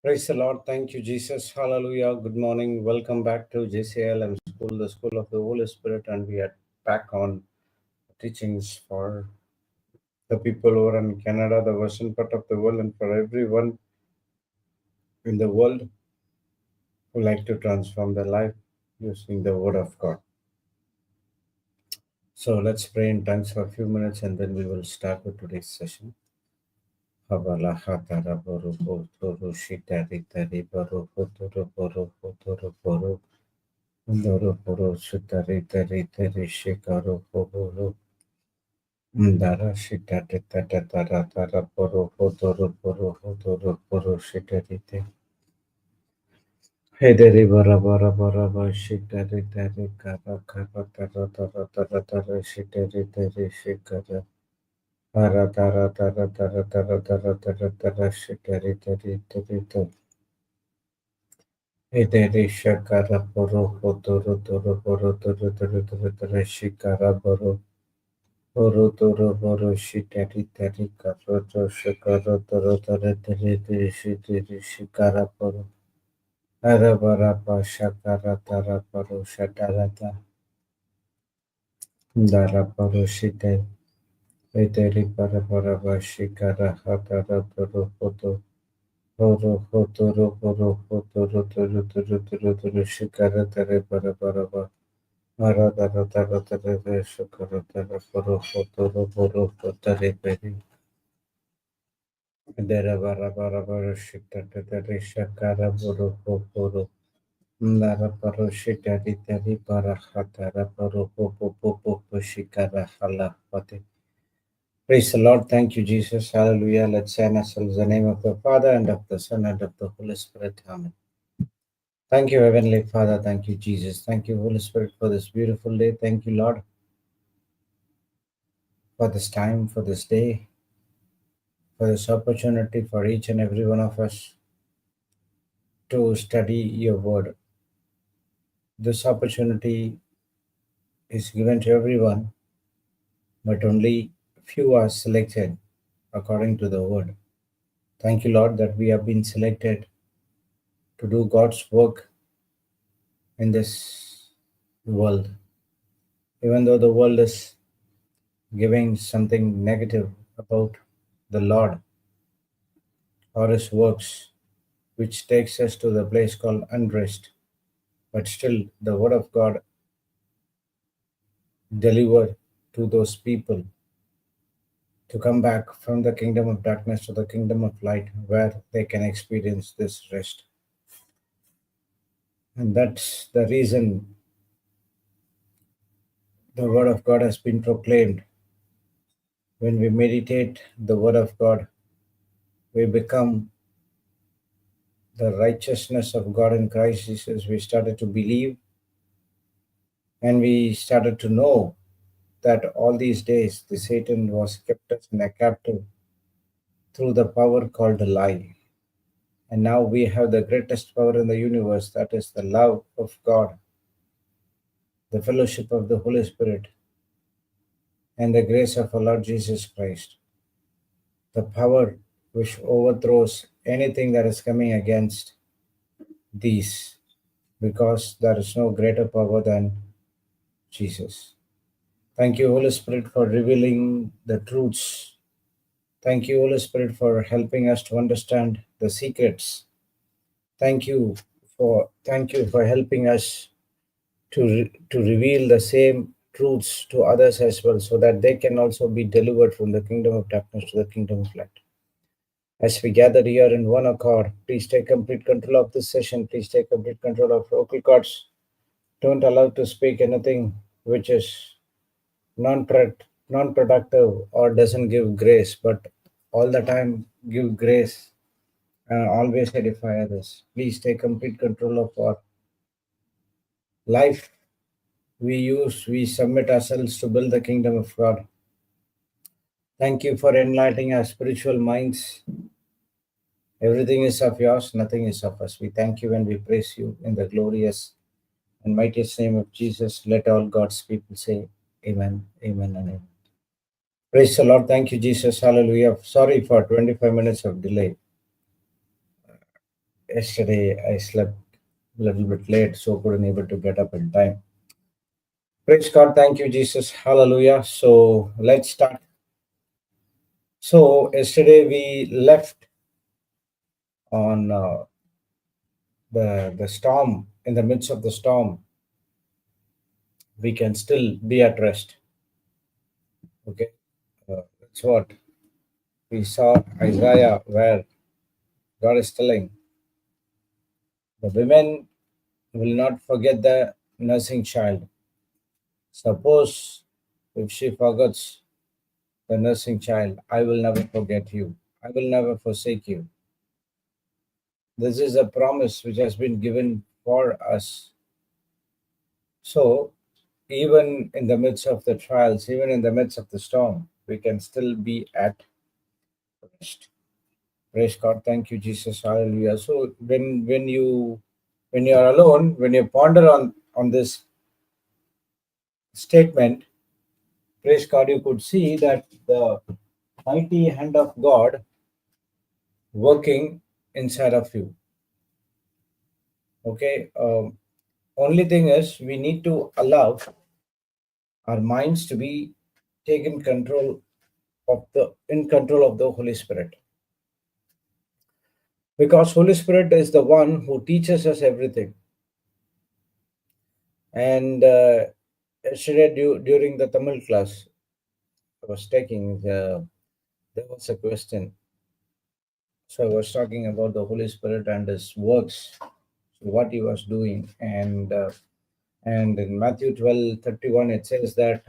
Praise the Lord. Thank you, Jesus. Hallelujah. Good morning. Welcome back to JCLM School, the School of the Holy Spirit, and we are back on teachings for the people over in Canada, the western part of the world, and for everyone in the world who like to transform their life using the Word of God. So let's pray in tongues for a few minutes, and then we will start with today's session. Ndoro shitari tari tari shikaro poro ndara shitari tata tara tara poro poro shitari te hederi bara shitari tari kara kara tara shitari tari shikara tara shitari tari hederi shakara poro toro shikara poro Toro shitari tari karo shikaro tari shitari shikara poro Arabarapa shakara tara paro shatarata dara paro shite eteri paraparaba shikara hatara poro toro shikara tare paraparaba Aradara tara tare shakara tara poro tare peri Dera bara shikara tare shakara poro Lara paroshita ritari parahatara paropopopopo shikara halapati. Praise the Lord. Thank you, Jesus. Hallelujah. Let's say in ourselves the name of the Father and of the Son and of the Holy Spirit. Amen. Thank you, Heavenly Father. Thank you, Jesus. Thank you, Holy Spirit, for this beautiful day. Thank you, Lord, for this time, for this day, for this opportunity for each and every one of us to study your word. This opportunity is given to everyone, but only few are selected according to the word. Thank you, Lord, that we have been selected to do God's work in this world. Even though the world is giving something negative about the Lord or his works, which takes us to the place called unrest, but still the word of God delivered to those people to come back from the kingdom of darkness to the kingdom of light where they can experience this rest. And that's the reason the word of God has been proclaimed. When we meditate the word of God, we become the righteousness of God in Christ Jesus. We started to believe and we started to know that all these days the Satan was kept us in a captive through the power called the lie. And now we have the greatest power in the universe, that is the love of God, the fellowship of the Holy Spirit, and the grace of our Lord Jesus Christ. The power which overthrows anything that is coming against these, because there is no greater power than Jesus. Thank you, Holy Spirit, for revealing the truths. Thank you, Holy Spirit, for helping us to understand the secrets. Thank you for helping us to reveal the same truths to others as well, so that they can also be delivered from the kingdom of darkness to the kingdom of light. As we gather here in one accord, please take complete control of this session. Please take complete control of vocal cords. Don't allow to speak anything which is non-productive or doesn't give grace, but all the time give grace and always edify others. Please take complete control of our life. We submit ourselves to build the kingdom of God. Thank you for enlightening our spiritual minds. Everything is of yours, nothing is of us. We thank you and we praise you in the glorious and mightiest name of Jesus. Let all God's people say amen, amen, and amen. Praise the Lord. Thank you, Jesus. Hallelujah. Sorry for 25 minutes of delay. Yesterday I slept a little bit late, so couldn't able to get up in time. Praise God, thank you, Jesus. Hallelujah. So let's start. So yesterday we left on the storm. In the midst of the storm, we can still be at rest. Okay, that's what we saw Isaiah, where God is telling the women will not forget the nursing child. Suppose if she forgets the nursing child, I will never forget you. I will never forsake you. This is a promise which has been given for us. So, even in the midst of the trials, even in the midst of the storm, we can still be at rest. Praise God. Thank you, Jesus. Hallelujah. So, when you are alone, when you ponder on this statement, praise God, you could see that the mighty hand of God working inside of you. Okay. Only thing is, we need to allow our minds to be taken control of the in control of the Holy Spirit, because Holy Spirit is the one who teaches us everything. And yesterday during the Tamil class I was taking, there was a question. So I was talking about the Holy Spirit and his works, what he was doing. And in Matthew 12:31 it says that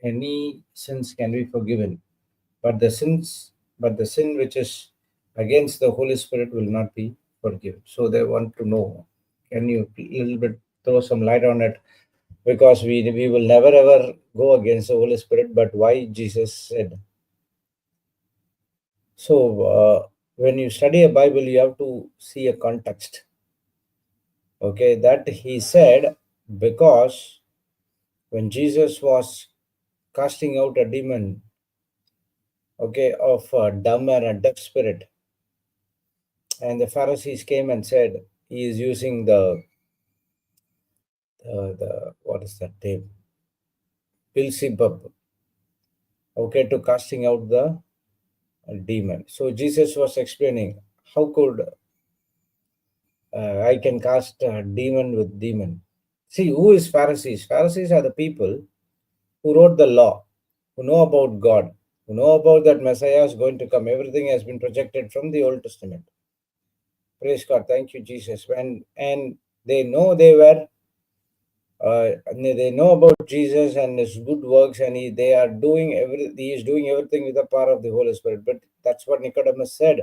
any sins can be forgiven, but the sin which is against the Holy Spirit will not be forgiven. So they want to know, can you a little bit throw some light on it? Because we will never ever go against the Holy Spirit, but why Jesus said so? When you study a Bible, you have to see a context. Okay, that he said because when Jesus was casting out a demon, okay, of a dumb and a deaf spirit, and the Pharisees came and said he is using the what is that name, Beelzebub, okay, to casting out the demon. So Jesus was explaining, how could I can cast a demon with demon? See, who is Pharisees? Pharisees are the people who wrote the law, who know about God, who know about that Messiah is going to come. Everything has been projected from the Old Testament. Praise God. Thank you, Jesus. And they know they know about Jesus and his good works, and he is doing everything with the power of the Holy Spirit. But that's what Nicodemus said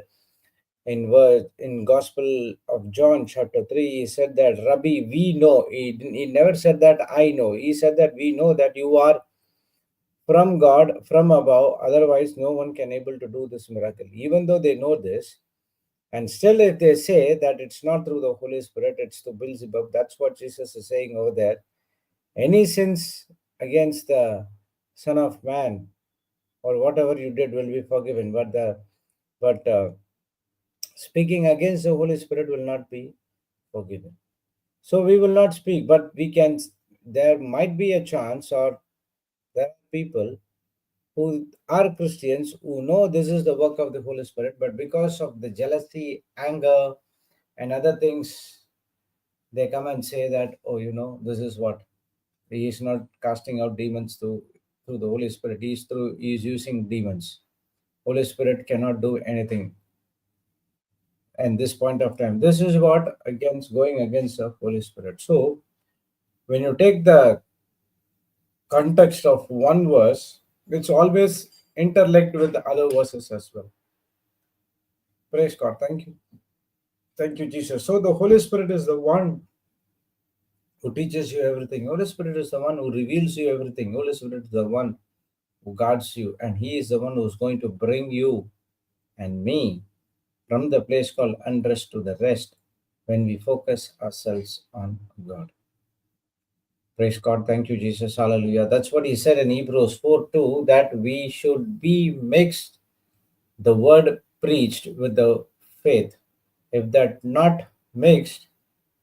in Gospel of John chapter 3. He said that, Rabbi, we know. He never said that I know. He said that we know that you are from God, from above. Otherwise, no one can able to do this miracle. Even though they know this, and still if they say that it's not through the Holy Spirit, it's through Beelzebub. That's what Jesus is saying over there. Any sins against the Son of Man or whatever you did will be forgiven, but speaking against the Holy Spirit will not be forgiven. So we will not speak, but we can. There might be a chance, or there are people who are Christians who know this is the work of the Holy Spirit, but because of the jealousy, anger, and other things, they come and say that, oh, this is what he is not casting out demons through the Holy Spirit. He is using demons. Holy Spirit cannot do anything. And this point of time, this is what going against the Holy Spirit. So when you take the context of one verse, it's always interlinked with the other verses as well. Praise God. Thank you, Jesus. So the Holy Spirit is the one who teaches you everything. Holy Spirit is the one who reveals you everything. Holy Spirit is the one who guards you, and he is the one who's going to bring you and me from the place called unrest to the rest when we focus ourselves on God. Praise God. Thank you, Jesus. Hallelujah. That's what he said in Hebrews 4:2, that we should be mixed the word preached with the faith. If that not mixed,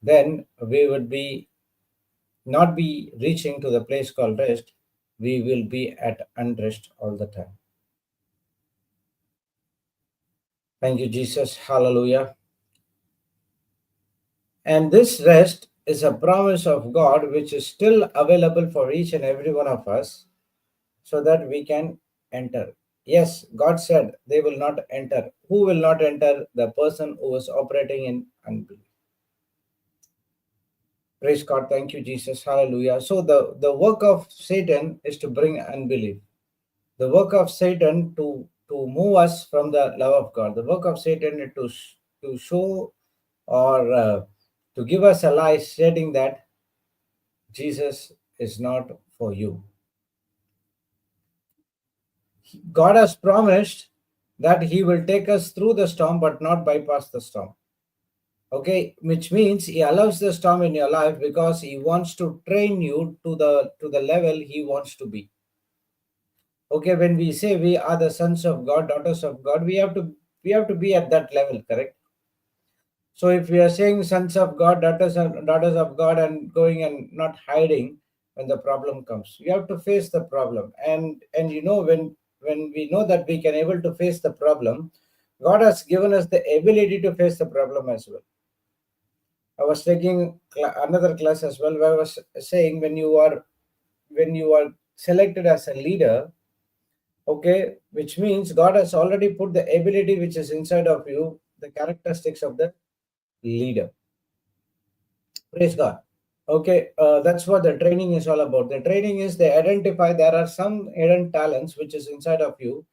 then we would be not be reaching to the place called rest. We will be at unrest all the time. Thank you, Jesus. Hallelujah. And this rest is a promise of God which is still available for each and every one of us so that we can enter. Yes, God said they will not enter. Who will not enter? The person who is operating in unbelief. Praise God. Thank you, Jesus. Hallelujah. So the work of Satan is to bring unbelief. The work of Satan to move us from the love of God. The work of Satan is to show or to give us a lie stating that Jesus is not for you. God has promised that He will take us through the storm, but not bypass the storm. Okay, which means He allows the storm in your life because He wants to train you to the level He wants to be. Okay, when we say we are the sons of God, daughters of God, we have to be at that level, correct? So if we are saying sons of God, daughters of God, and going and not hiding when the problem comes, you have to face the problem. And when we know that we can able to face the problem, God has given us the ability to face the problem as well. I was taking another class as well where I was saying when you are selected as a leader, okay, which means God has already put the ability which is inside of you, the characteristics of the leader. Praise God. Okay, that's what the training is all about. The training is they identify there are some hidden talents which is inside of you.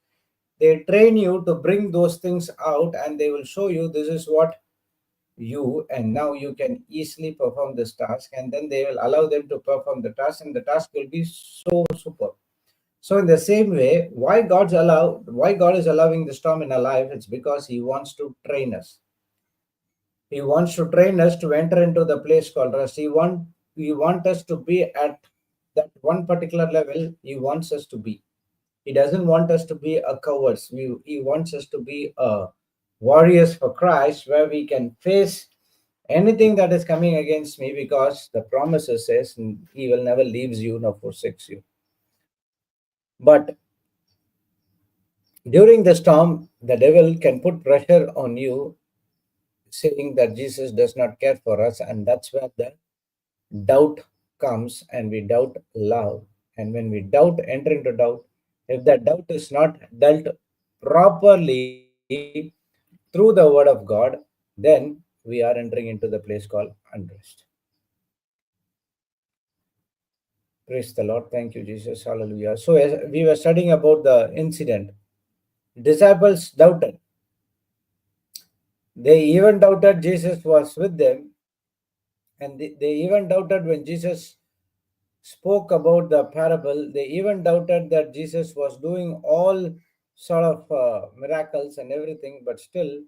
They train you to bring those things out and they will show you this is what you, and now you can easily perform this task, and then they will allow them to perform the task and the task will be so super. So in the same way, why God is allowing the storm in our life, it's because He wants to train us. He wants to train us to enter into the place called rest. He want us to be at that one particular level. He wants us to be. He doesn't want us to be a cowards. He wants us to be a warriors for Christ, where we can face anything that is coming against me, because the promises says He will never leaves you nor forsakes you. But during the storm, the devil can put pressure on you, saying that Jesus does not care for us, and that's where the doubt comes, and we doubt love. And when we doubt, enter into doubt, if that doubt is not dealt properly through the word of God, then we are entering into the place called unrest. Praise the Lord. Thank you, Jesus. Hallelujah. So, as we were studying about the incident, disciples doubted. They even doubted Jesus was with them, and they even doubted when Jesus spoke about the parable. They even doubted that Jesus was doing all sort of miracles and everything, but still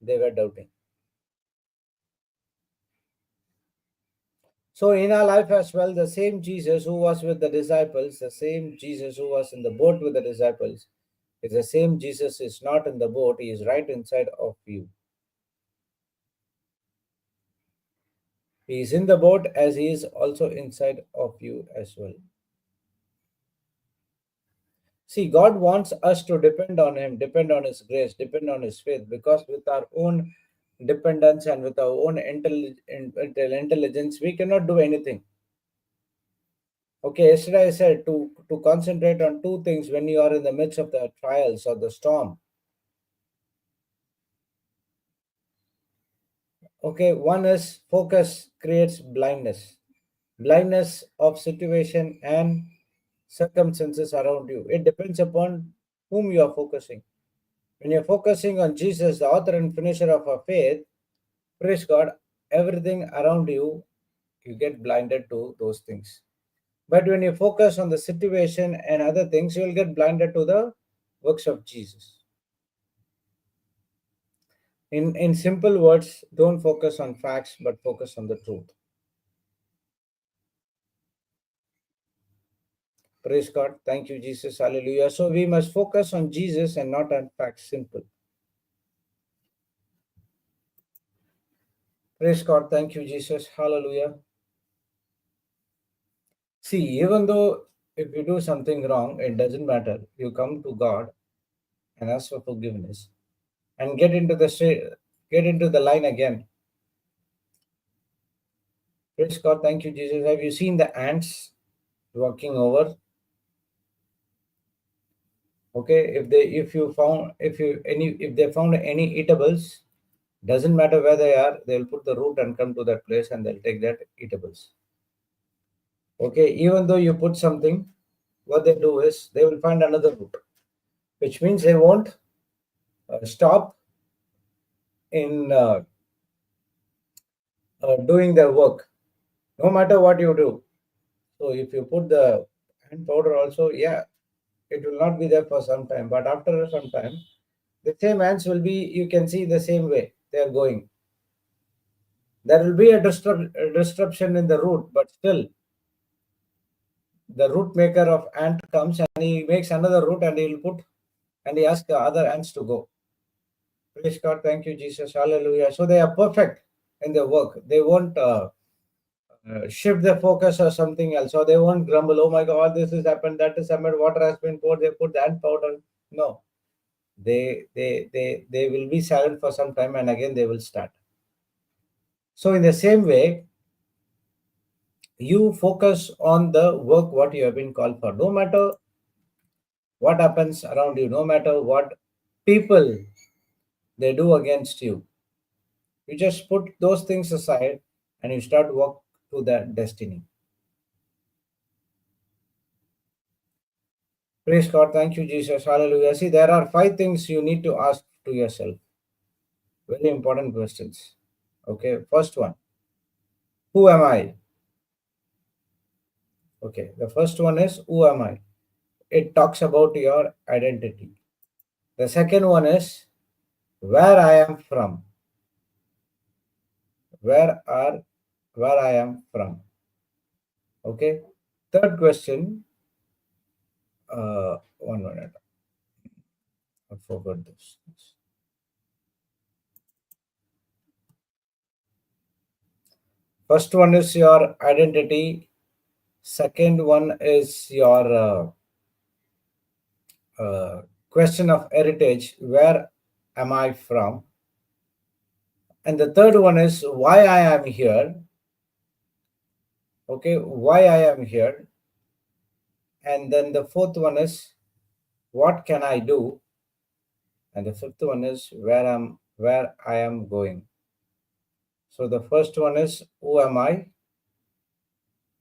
they were doubting. So in our life as well, the same Jesus who was with the disciples, the same Jesus who was in the boat with the disciples, is the same Jesus is not in the boat. He is right inside of you. He is in the boat as He is also inside of you as well. See, God wants us to depend on Him, depend on His grace, depend on His faith, because with our own dependence and with our own intelligence, we cannot do anything. Okay, yesterday I said to concentrate on two things when you are in the midst of the trials or the storm. Okay, one is focus creates blindness, blindness of situation and circumstances around you. It depends upon whom you are focusing. When you're focusing on Jesus, the author and finisher of our faith, praise God, everything around you, you get blinded to those things. But when you focus on the situation and other things, you will get blinded to the works of Jesus. In simple words, don't focus on facts, but focus on the truth. Praise God. Thank you, Jesus. Hallelujah. So we must focus on Jesus and not on facts. Simple. Praise God. Thank you, Jesus. Hallelujah. See, even though if you do something wrong, it doesn't matter. You come to God and ask for forgiveness and get into the line again. Praise God. Thank you, Jesus. Have you seen the ants walking over? Okay, if they found any eatables, doesn't matter where they are, they'll put the root and come to that place and they'll take that eatables. Okay, even though you put something, what they do is they will find another root, which means they won't stop in doing their work, no matter what you do. So if you put the ant powder also, yeah, it will not be there for some time, but after some time, the same ants will be, you can see the same way they are going. There will be a disruption in the root, but still the root maker of ant comes and he makes another root and he will put and he asks the other ants to go. Praise God, thank you, Jesus, hallelujah. So they are perfect in their work. They won't shift their focus or something else, or they won't grumble, oh my God, this has happened, that has happened, water has been poured, they put the ant powder. No, they will be silent for some time and again they will start. So in the same way, you focus on the work what you have been called for, no matter what happens around you, no matter what people they do against you. You just put those things aside and you start walk to that destiny. Praise God, thank you, Jesus, hallelujah. See, there are 5 things you need to ask to yourself. Very important questions. Okay, first one, who am I? Okay, the first one is, who am I? It talks about your identity. The second one is, where I am from. Where are where I am from. Okay. Third question. One minute. I forgot this. First one is your identity. Second one is your question of heritage. Where am I from? And the third one is why I am here. Okay, why I am here. And then the fourth one is what can I do? And the fifth one is where I am going. So the first one is who am I?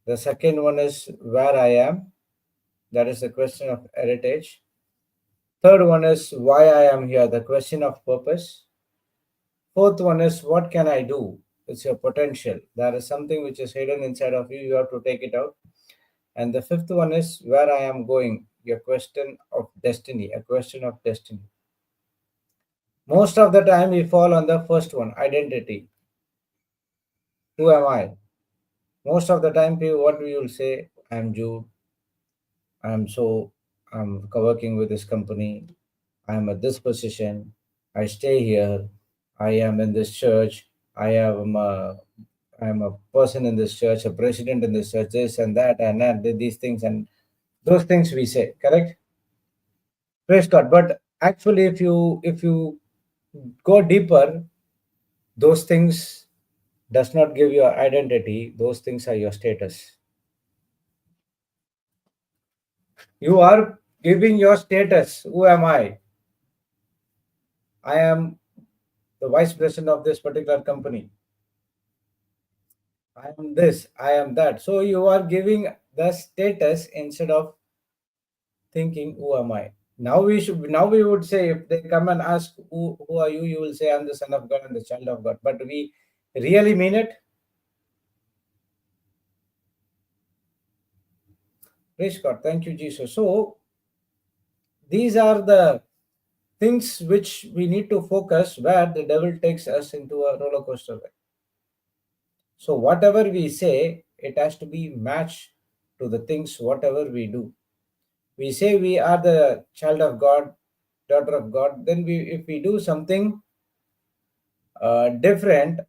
The second one is where I am. That is the question of heritage. Third one is why I am here, the question of purpose. Fourth one is what can I do? It's your potential. There is something which is hidden inside of you. You have to take it out. And the fifth one is where I am going, your question of destiny, a question of destiny. Most of the time we fall on the first one, identity. Who am I? Most of the time, what we will say, I'm Jude. I'm working with this company. I'm at this position. I stay here. I am in this church. I'm a person in this church, a president in this church, this and that, and that, these things, and those things we say, correct? Praise God. But actually, if you go deeper, those things does not give your identity. Those things are your status. You are giving your status. Who am I? I am the vice president of this particular company. I am this, I am that. So you are giving the status instead of thinking, who am I? Now we would say if they come and ask who are you, you will say I'm the son of God and the child of God. But we really mean it. Praise God. Thank you, Jesus. So these are the things which we need to focus where the devil takes us into a roller coaster ride. So whatever we say, it has to be matched to the things whatever we do. We say we are the child of God, daughter of God. Then if we do something different,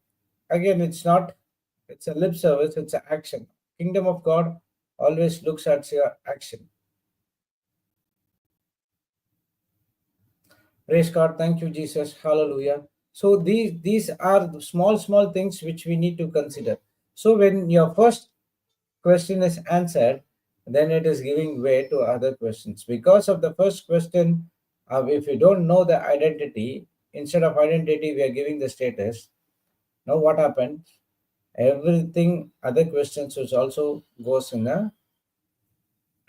again, it's a lip service, it's an action. Kingdom of God always looks at your action. Praise God. Thank you, Jesus. Hallelujah. So these are the small things which we need to consider. So when your first question is answered, then it is giving way to other questions. Because of the first question, if you don't know the identity, instead of identity, we are giving the status. Now what happened? Everything, other questions which also goes in a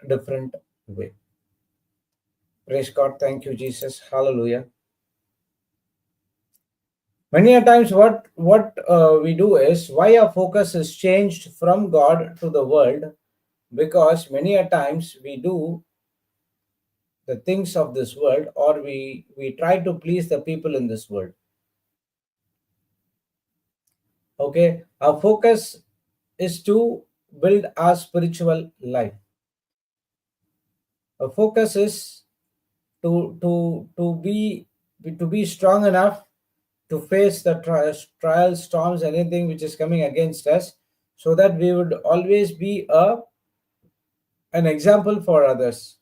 different way. Praise God. Thank you, Jesus. Hallelujah. Many a times what we do is why our focus is changed from God to the world, because many a times we do the things of this world, or we try to please the people in this world. Okay, our focus is to build our spiritual life. Our focus is to be strong enough to face the trials, storms, anything which is coming against us, so that we would always be an example for others.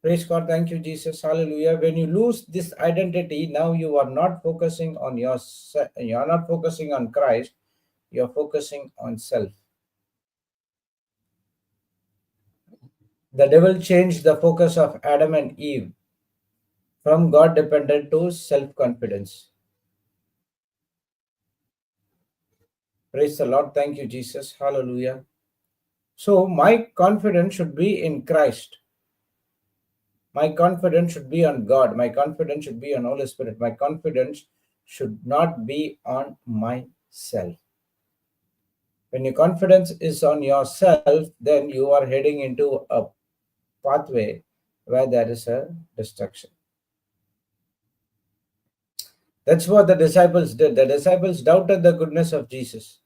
Praise God. Thank you, Jesus. Hallelujah. When you lose this identity, now you are not focusing on yourself. You are not focusing on Christ. You are focusing on self. The devil changed the focus of Adam and Eve from God dependent to self confidence. Praise the Lord. Thank you, Jesus. Hallelujah. So, my confidence should be in Christ. My confidence should be on God. My confidence should be on Holy Spirit. My confidence should not be on myself. When your confidence is on yourself, then you are heading into a pathway where there is a destruction. That's what the disciples did. The disciples doubted the goodness of Jesus.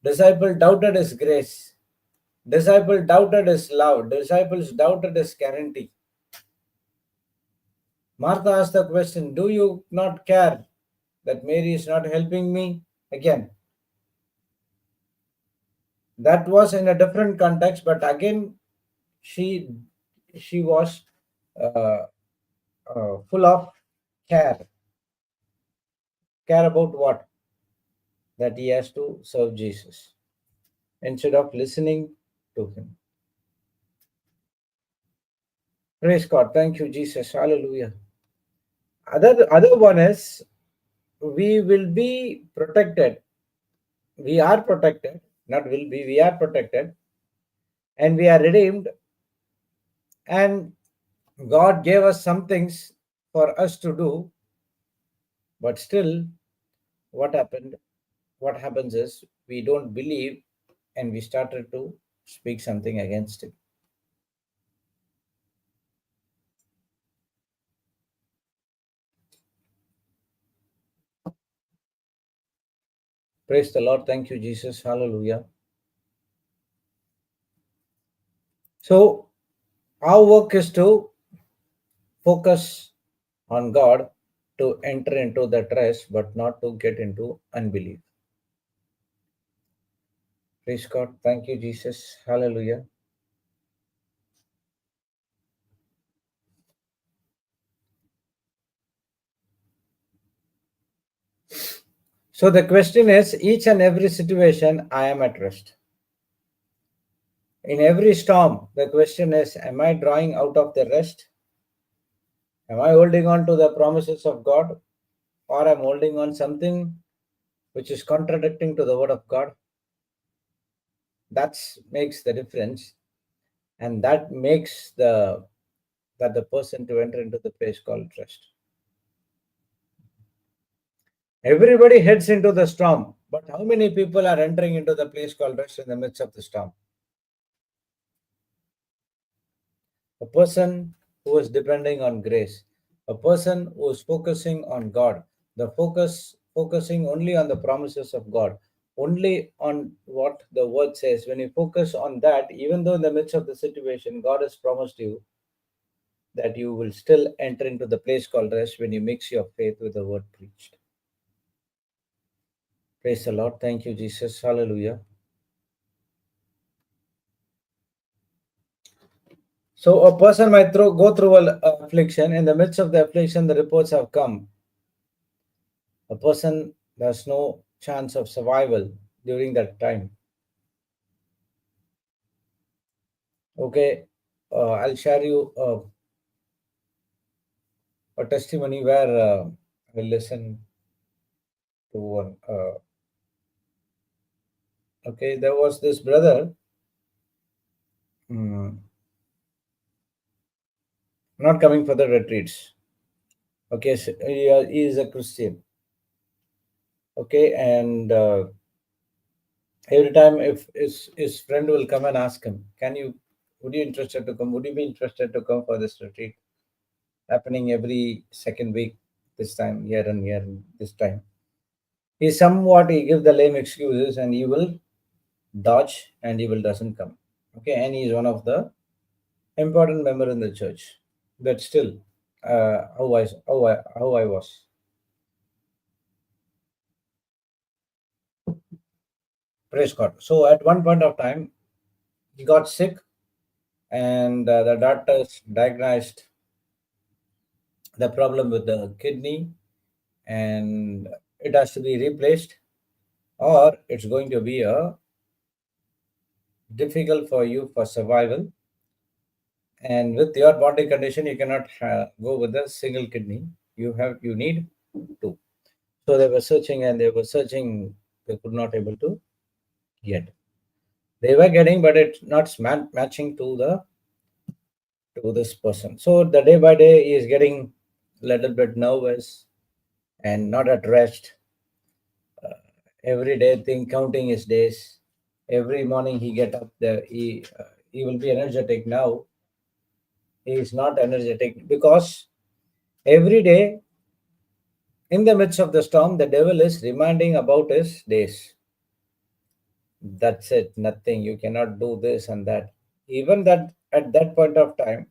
Disciple doubted his grace. Disciple doubted his love. Disciples doubted his guarantee. Martha asked the question, do you not care that Mary is not helping me? Again, that was in a different context, but again, she was uh, full of care. Care about what? That he has to serve Jesus instead of listening to him. Praise God. Thank you, Jesus. Hallelujah. Other one is we will be protected. We are protected, not will be, we are protected, and we are redeemed, and God gave us some things for us to do, but still what happened? What happens is we don't believe and we started to speak something against it. Praise the Lord. Thank you, Jesus. Hallelujah. So, our work is to focus on God, to enter into the rest, but not to get into unbelief. Praise God. Thank you, Jesus. Hallelujah. So, the question is each and every situation, I am at rest. In every storm, the question is, am I drawing out of the rest? Am I holding on to the promises of God, or am holding on something which is contradicting to the word of God? That makes the difference, and that makes the person to enter into the place called rest. Everybody heads into the storm, but how many people are entering into the place called rest in the midst of the storm? A person who is depending on grace, a person who is focusing on God, the focusing only on the promises of God, only on what the word says. When you focus on that, even though in the midst of the situation God has promised you, that you will still enter into the place called rest when you mix your faith with the word preached. Praise the Lord. Thank you, Jesus. Hallelujah. So a person might go through affliction. In the midst of the affliction, the reports have come. A person has no chance of survival during that time. Okay, I'll share you a testimony where I listen to one. Okay, there was this brother, mm, not coming for the retreats. Okay, so he is a Christian. Okay, and every time if his friend will come and ask him, can you, would you interested to come? Would you be interested to come for this retreat? Happening every second week, this time, year and year, this time. He give the lame excuses and he will dodge and he will doesn't come. Okay, and he is one of the important member in the church. But still, how I was. Praise God. So at one point of time, he got sick, and the doctors diagnosed the problem with the kidney, and it has to be replaced, or it's going to be a difficult for you for survival. And with your body condition, you cannot go with a single kidney. You need two. So they were searching and they were searching. They could not able to get. They were getting, but it's not matching to this person. So the day by day, he is getting a little bit nervous and not at rest. Every day, counting his days. Every morning he get up there. He will be energetic now. He is not energetic because every day in the midst of the storm, the devil is reminding about his days. That's it, nothing. You cannot do this and that. Even that at that point of time,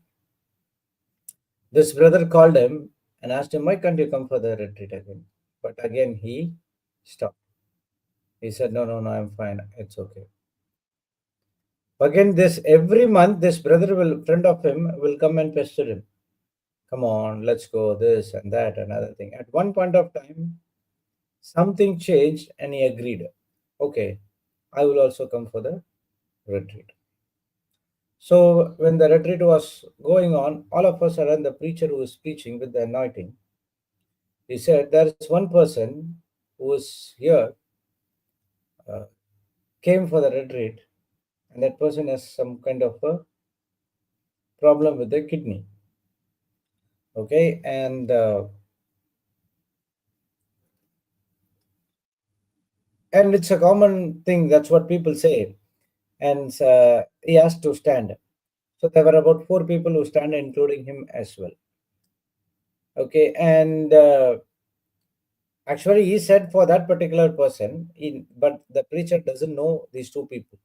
this brother called him and asked him, why can't you come for the retreat again? But again, he stopped. He said, no, no, no, I'm fine. It's okay. Again, this every month, this brother will, friend of him, will come and pester him. Come on, let's go, this and that, another thing. At one point of time, something changed and he agreed. Okay, I will also come for the retreat. So when the retreat was going on, all of a sudden the preacher who was preaching with the anointing, he said, there is one person who was here, uh, came for the retreat, and that person has some kind of a problem with the kidney. Okay, and it's a common thing. That's what people say. And he has to stand. So there were about 4 people who stand, including him as well. Okay, and actually he said for that particular person, but the preacher doesn't know these 2 people.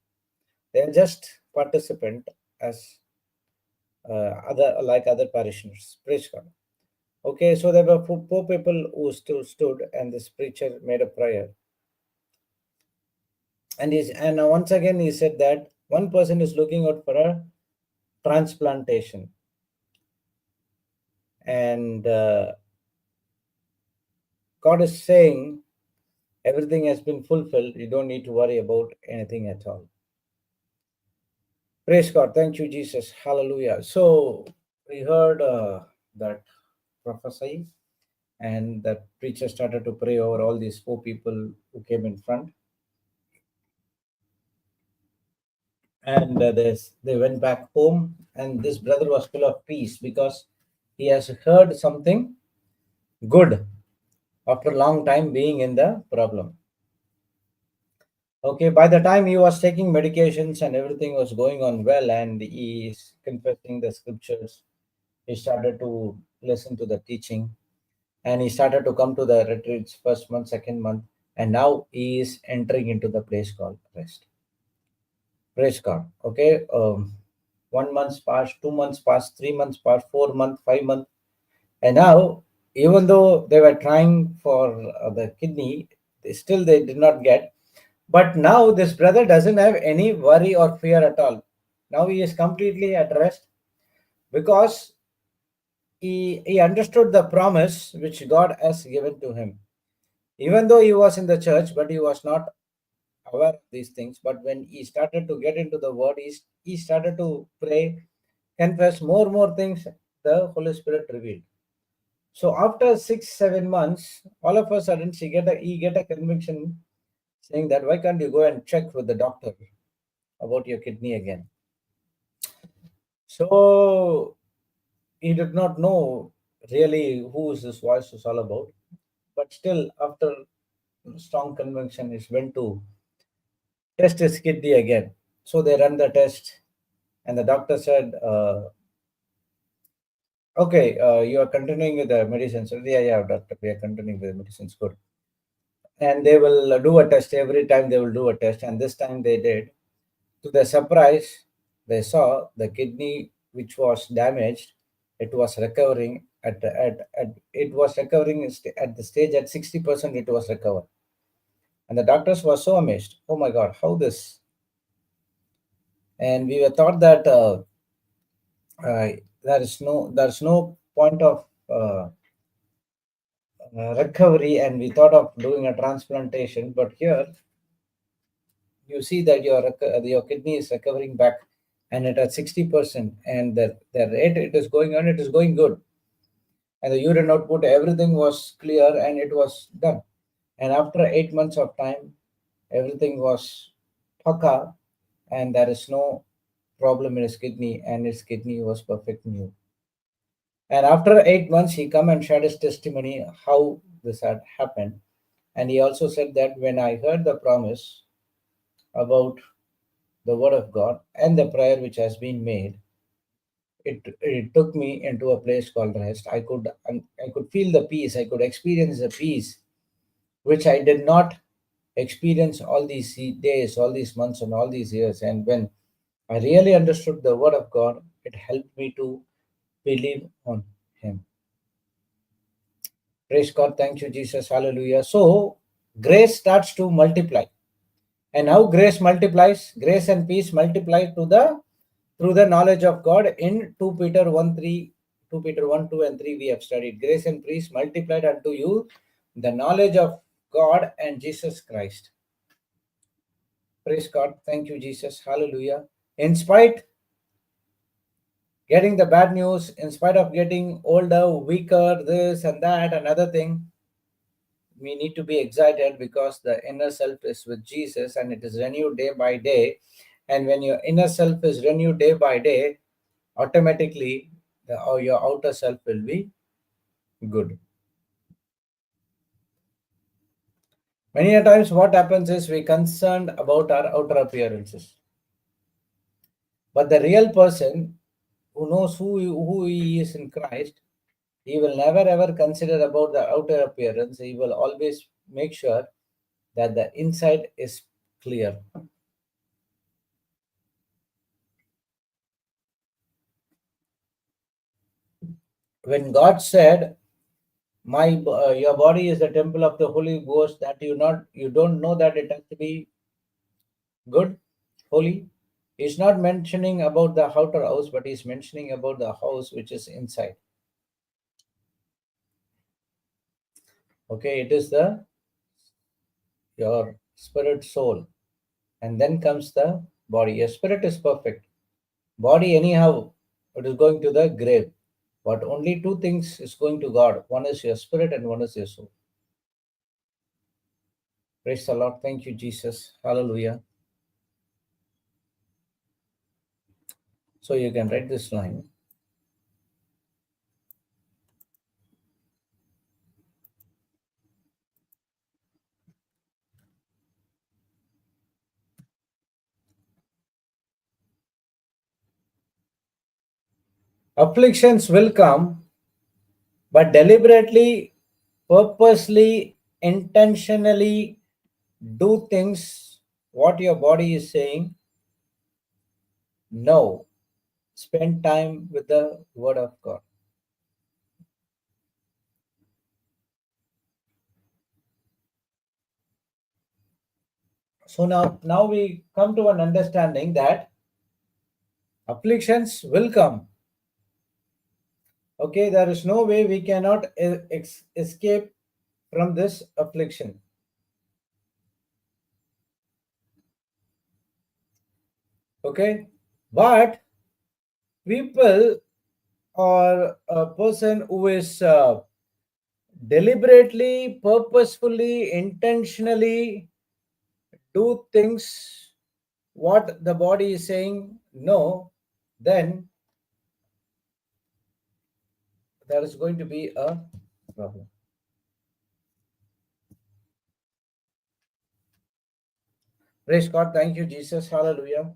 They are just participant as other parishioners. Praise God. Okay, so there were four people who stood, and this preacher made a prayer. And once again he said that one person is looking out for a transplantation, and God is saying everything has been fulfilled. You don't need to worry about anything at all. Praise God. Thank you, Jesus. Hallelujah. So we heard that prophecy, and that preacher started to pray over all these 4 people who came in front. And they went back home, and this brother was full of peace because he has heard something good after a long time being in the problem. Okay, by the time he was taking medications and everything was going on well, and he is confessing the scriptures, he started to listen to the teaching, and he started to come to the retreats first month, second month, and now he is entering into the place called rest. Praise God. Okay. 1 month passed, 2 months passed, 3 months passed, 4 months, 5 months. And now, even though they were trying for the kidney, they did not get. But now this brother doesn't have any worry or fear at all. Now he is completely at rest because he understood the promise which God has given to him. Even though he was in the church, but he was not aware of these things. But when he started to get into the word, he started to pray, confess more things the Holy Spirit revealed. So after 6 7 months, all of a sudden he get a conviction saying that why can't you go and check with the doctor about your kidney again? So he did not know really who is this voice was all about, but still after strong conviction, he went to test his kidney again. So they run the test, and the doctor said, "Okay, you are continuing with the medicines." So, yeah, doctor, we are continuing with the medicines. Good. And they will do a test every time. They will do a test, and this time they did. To their surprise, they saw the kidney which was damaged. It was recovering at it was recovering at the stage at 60%. It was recovered, and the doctors were so amazed. Oh my God, how this? And we were thought that uh, there's no point of recovery, and we thought of doing a transplantation. But here you see that your kidney is recovering back, and it at 60%, and the rate it is going on, it is going good, and the urine output, everything was clear, and it was done. And after 8 months of time, everything was paka, and there is no problem in his kidney, and his kidney was perfect new. And after 8 months, he come and shared his testimony how this had happened. And he also said that when I heard the promise about the word of God and the prayer which has been made, it took me into a place called rest. I could feel the peace. I could experience the peace which I did not experience all these days, all these months, and all these years. And when I really understood the word of God, it helped me to believe on Him. Praise God. Thank you, Jesus. Hallelujah. So grace starts to multiply. And how grace multiplies? Grace and peace multiply to the through the knowledge of God in 2 Peter 1 3, 2 Peter 1, 2, and 3 we have studied. Grace and peace multiplied unto you the knowledge of God and Jesus Christ. Praise God. Thank you, Jesus. Hallelujah. In spite getting the bad news, in spite of getting older, weaker, this and that, another thing, we need to be excited because the inner self is with Jesus and it is renewed day by day. And when your inner self is renewed day by day, automatically your outer self will be good. Many a times, what happens is we concerned about our outer appearances, but the real person who knows who he is in Christ, he will never ever consider about the outer appearance. He will always make sure that the inside is clear. When God said, your body is the temple of the Holy Ghost, that you don't know that it has to be good, holy. He's not mentioning about the outer house, but he's mentioning about the house which is inside. Okay, it is the your spirit, soul, and then comes the body. Your spirit is perfect. Body, anyhow, it is going to the grave. But only two things is going to God. One is your spirit and one is your soul. Praise the Lord. Thank you, Jesus. Hallelujah. So you can write this line. Afflictions will come, but deliberately, purposely, intentionally do things what your body is saying no. spend time with the Word of God. So now we come to an understanding that afflictions will come. Okay, there is no way we cannot escape from this affliction. Okay, but people or a person who is deliberately, purposefully, intentionally do things what the body is saying no, then there is going to be a problem. Praise God. Thank you, Jesus. Hallelujah.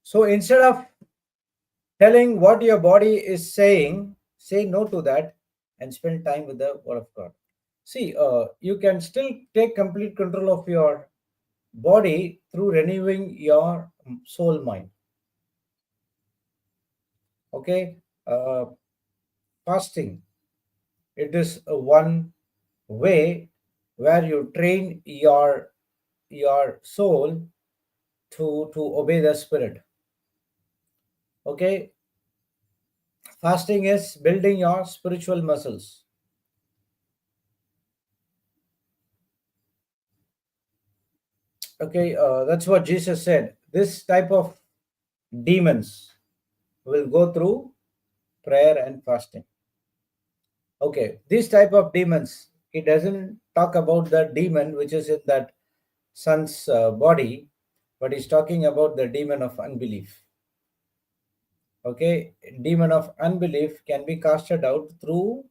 So instead of telling what your body is saying, say no to that and spend time with the Word of God. See, you can still take complete control of your body through renewing your soul mind. Okay, fasting. It is one way where you train your soul to obey the Spirit. Okay, fasting is building your spiritual muscles. Okay, that's what Jesus said. This type of demons will go through prayer and fasting. Okay, this type of demons, he doesn't talk about the demon which is in that son's body, but he's talking about the demon of unbelief. Okay, demon of unbelief can be casted out through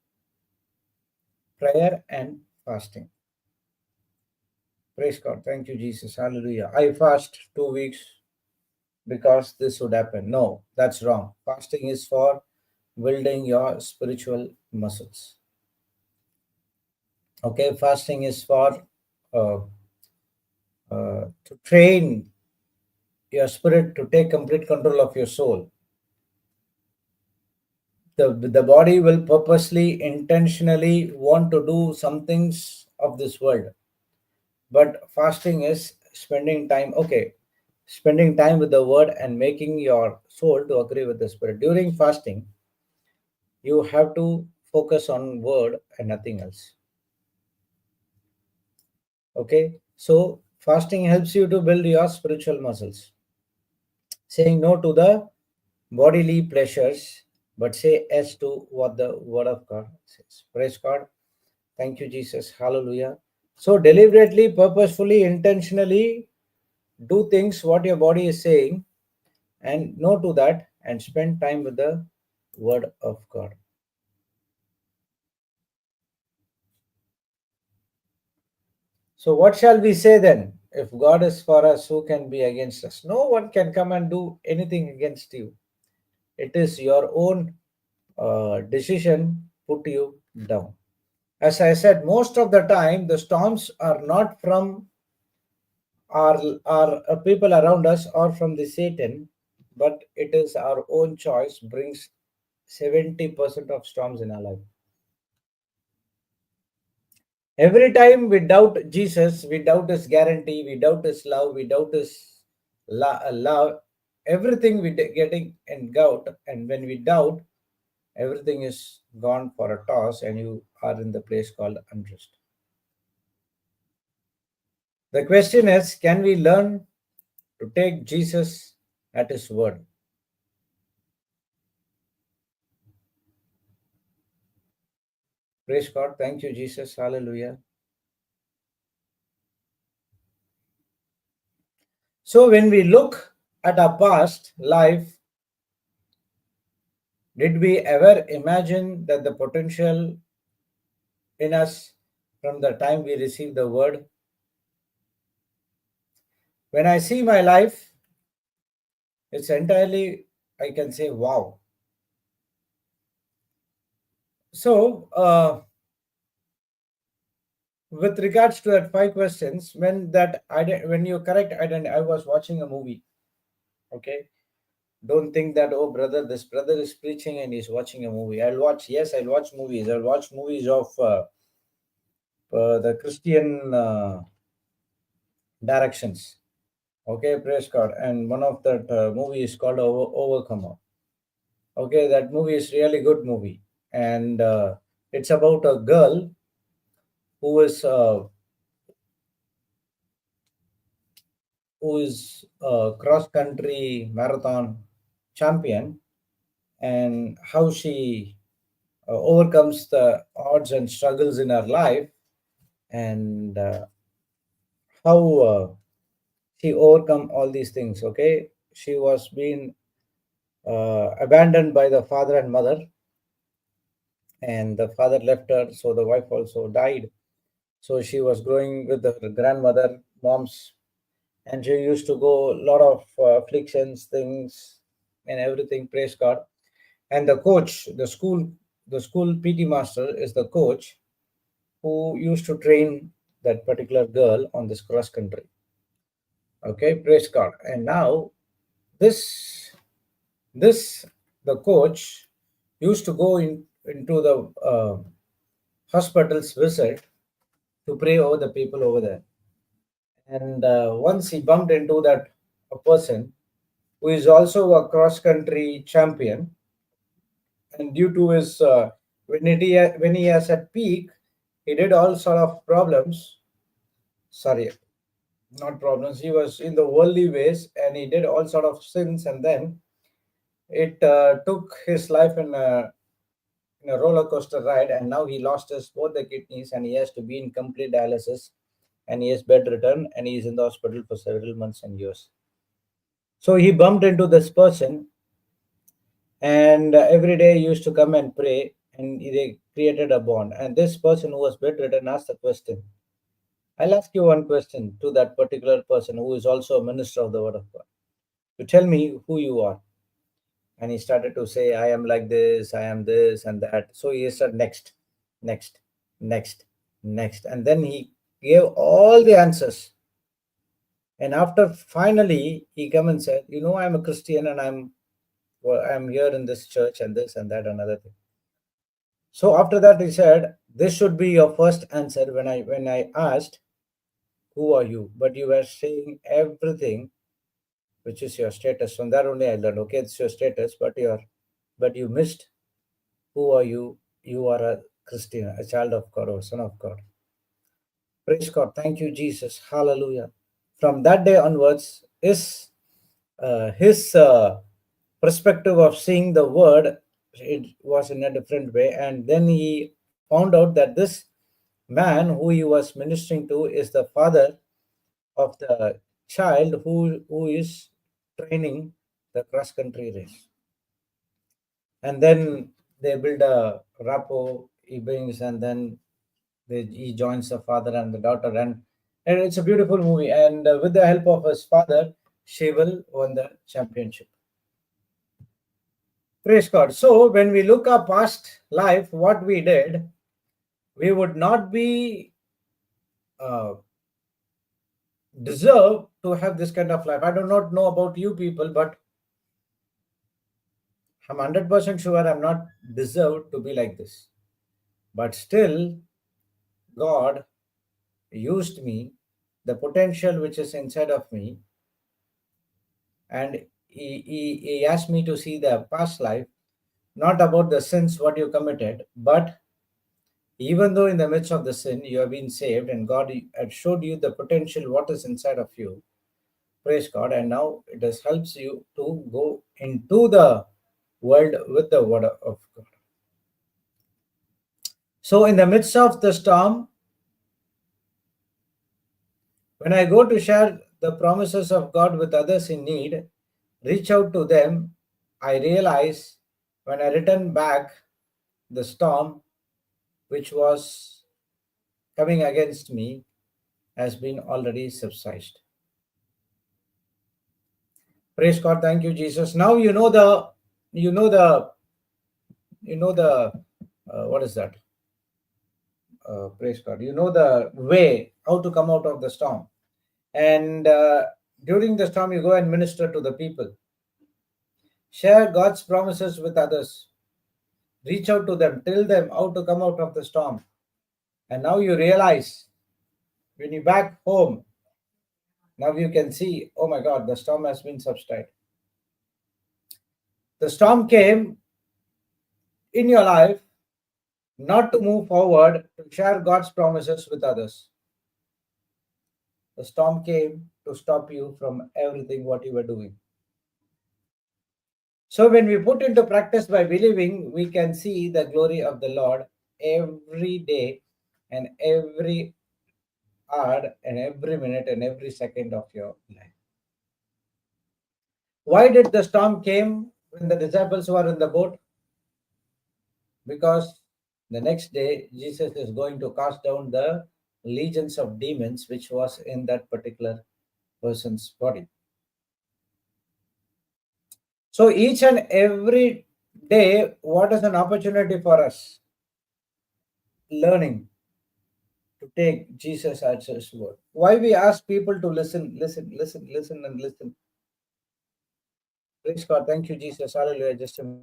prayer and fasting. Praise God. Thank you, Jesus. Hallelujah. I fast 2 weeks because this would happen. No, that's wrong. Fasting is for building your spiritual muscles. Okay, fasting is for uh, to train your spirit to take complete control of your soul. The body will purposely, intentionally want to do some things of this world. But fasting is spending time, okay, spending time with the word and making your soul to agree with the spirit. During fasting, you have to focus on word and nothing else. Okay, so fasting helps you to build your spiritual muscles. Saying no to the bodily pleasures, but say yes to what the word of God says. Praise God. Thank you, Jesus. Hallelujah. So deliberately, purposefully, intentionally do things what your body is saying and no to that and spend time with the word of God. So what shall we say then? If God is for us, who can be against us? No one can come and do anything against you. It is your own decision put you down. As I said, most of the time the storms are not from our people around us or from the Satan, but it is our own choice brings 70% of storms in our life. Every time we doubt Jesus, we doubt his guarantee, we doubt his love, we doubt his love, everything we getting in doubt, and when we doubt, everything is gone for a toss and you are in the place called unrest. The question is, can we learn to take Jesus at his word? Praise God. Thank you, Jesus. Hallelujah. So when we look at our past life, did we ever imagine that the potential in us from the time we received the word? When I see my life, it's entirely, I can say, wow. So, with regards to that five questions, when you correct identity, I was watching a movie. Okay, don't think that, oh brother, this brother is preaching and he's watching a movie. I'll watch, yes, I'll watch movies. I'll watch movies of the Christian directions. Okay, praise God. And one of that movie is called Overcomer. Okay, that movie is really good movie, and it's about a girl who is a cross country marathon champion, and how she overcomes the odds and struggles in her life, and how she overcome all these things. Okay, she was being abandoned by the father and mother, and the father left her, so the wife also died. So she was growing with her grandmother, mom's, and she used to go a lot of afflictions, things, and everything. Praise God. And the coach, the school PT master is the coach who used to train that particular girl on this cross country. Okay, praise God. And now this this the coach used to go into the hospitals visit to pray over the people over there. And once he bumped into that a person who is also a cross country champion, and due to his when he has at peak, he did all sort of problems. Sorry, not problems. He was in the worldly ways, and he did all sort of sins, and then it took his life in a roller coaster ride, and now he lost his both the kidneys, and he has to be in complete dialysis, and he is bedridden, and he is in the hospital for several months and years. So he bumped into this person, and every day he used to come and pray, and they created a bond. And this person who was bedridden asked the question. I'll ask you one question to that particular person who is also a minister of the word of God. To tell me who you are. And he started to say, I am like this, I am this and that. So he said, next, next, next, next. And then he gave all the answers. And after finally he come and said, I'm a Christian, and I'm here in this church and this and that, another thing. So after that he said, this should be your first answer when I asked, who are you? But you were saying everything, which is your status. From that only I learned, okay, it's your status, but you missed who are you? You are a Christian, a child of God, or a son of God. Praise God. Thank you, Jesus. Hallelujah. From that day onwards, his perspective of seeing the word, it was in a different way. And then he found out that this man who he was ministering to is the father of the child who is training the cross country race. And then they build a rapport, he brings, and then he joins the father and the daughter, and it's a beautiful movie. And with the help of his father, she will won the championship. Praise God. So when we look our past life, what we did, we would not be uh, deserve to have this kind of life. I do not know about you people, but I'm 100% sure I'm not deserved to be like this. But still, God used me, the potential which is inside of me, and he asked me to see the past life, not about the sins what you committed, but even though in the midst of the sin you have been saved, and God had showed you the potential what is inside of you. Praise God. And now it has helps you to go into the world with the word of God. So in the midst of the storm, when I go to share the promises of God with others in need, reach out to them, I realize when I return back, the storm which was coming against me has been already subsided. Praise God, thank you, Jesus. Now you know the, what is that? Praise God. You know the way how to come out of the storm. And During the storm, you go and minister to the people. Share God's promises with others. Reach out to them. Tell them how to come out of the storm. And now you realize when you back home, now you can see, oh my God, the storm has been subsided. The storm came in your life not to move forward, to share God's promises with others. The storm came to stop you from everything what you were doing. So when we put into practice by believing, we can see the glory of the Lord every day and every hour and every minute and every second of your life. Why did the storm came when the disciples were in the boat? Because the next day Jesus is going to cast down the legions of demons which was in that particular person's body. So each and every day, what is an opportunity for us? Learning to take Jesus as his word. Why we ask people to listen, listen, listen, listen, and listen. Praise God. Thank you, Jesus. Hallelujah. Just a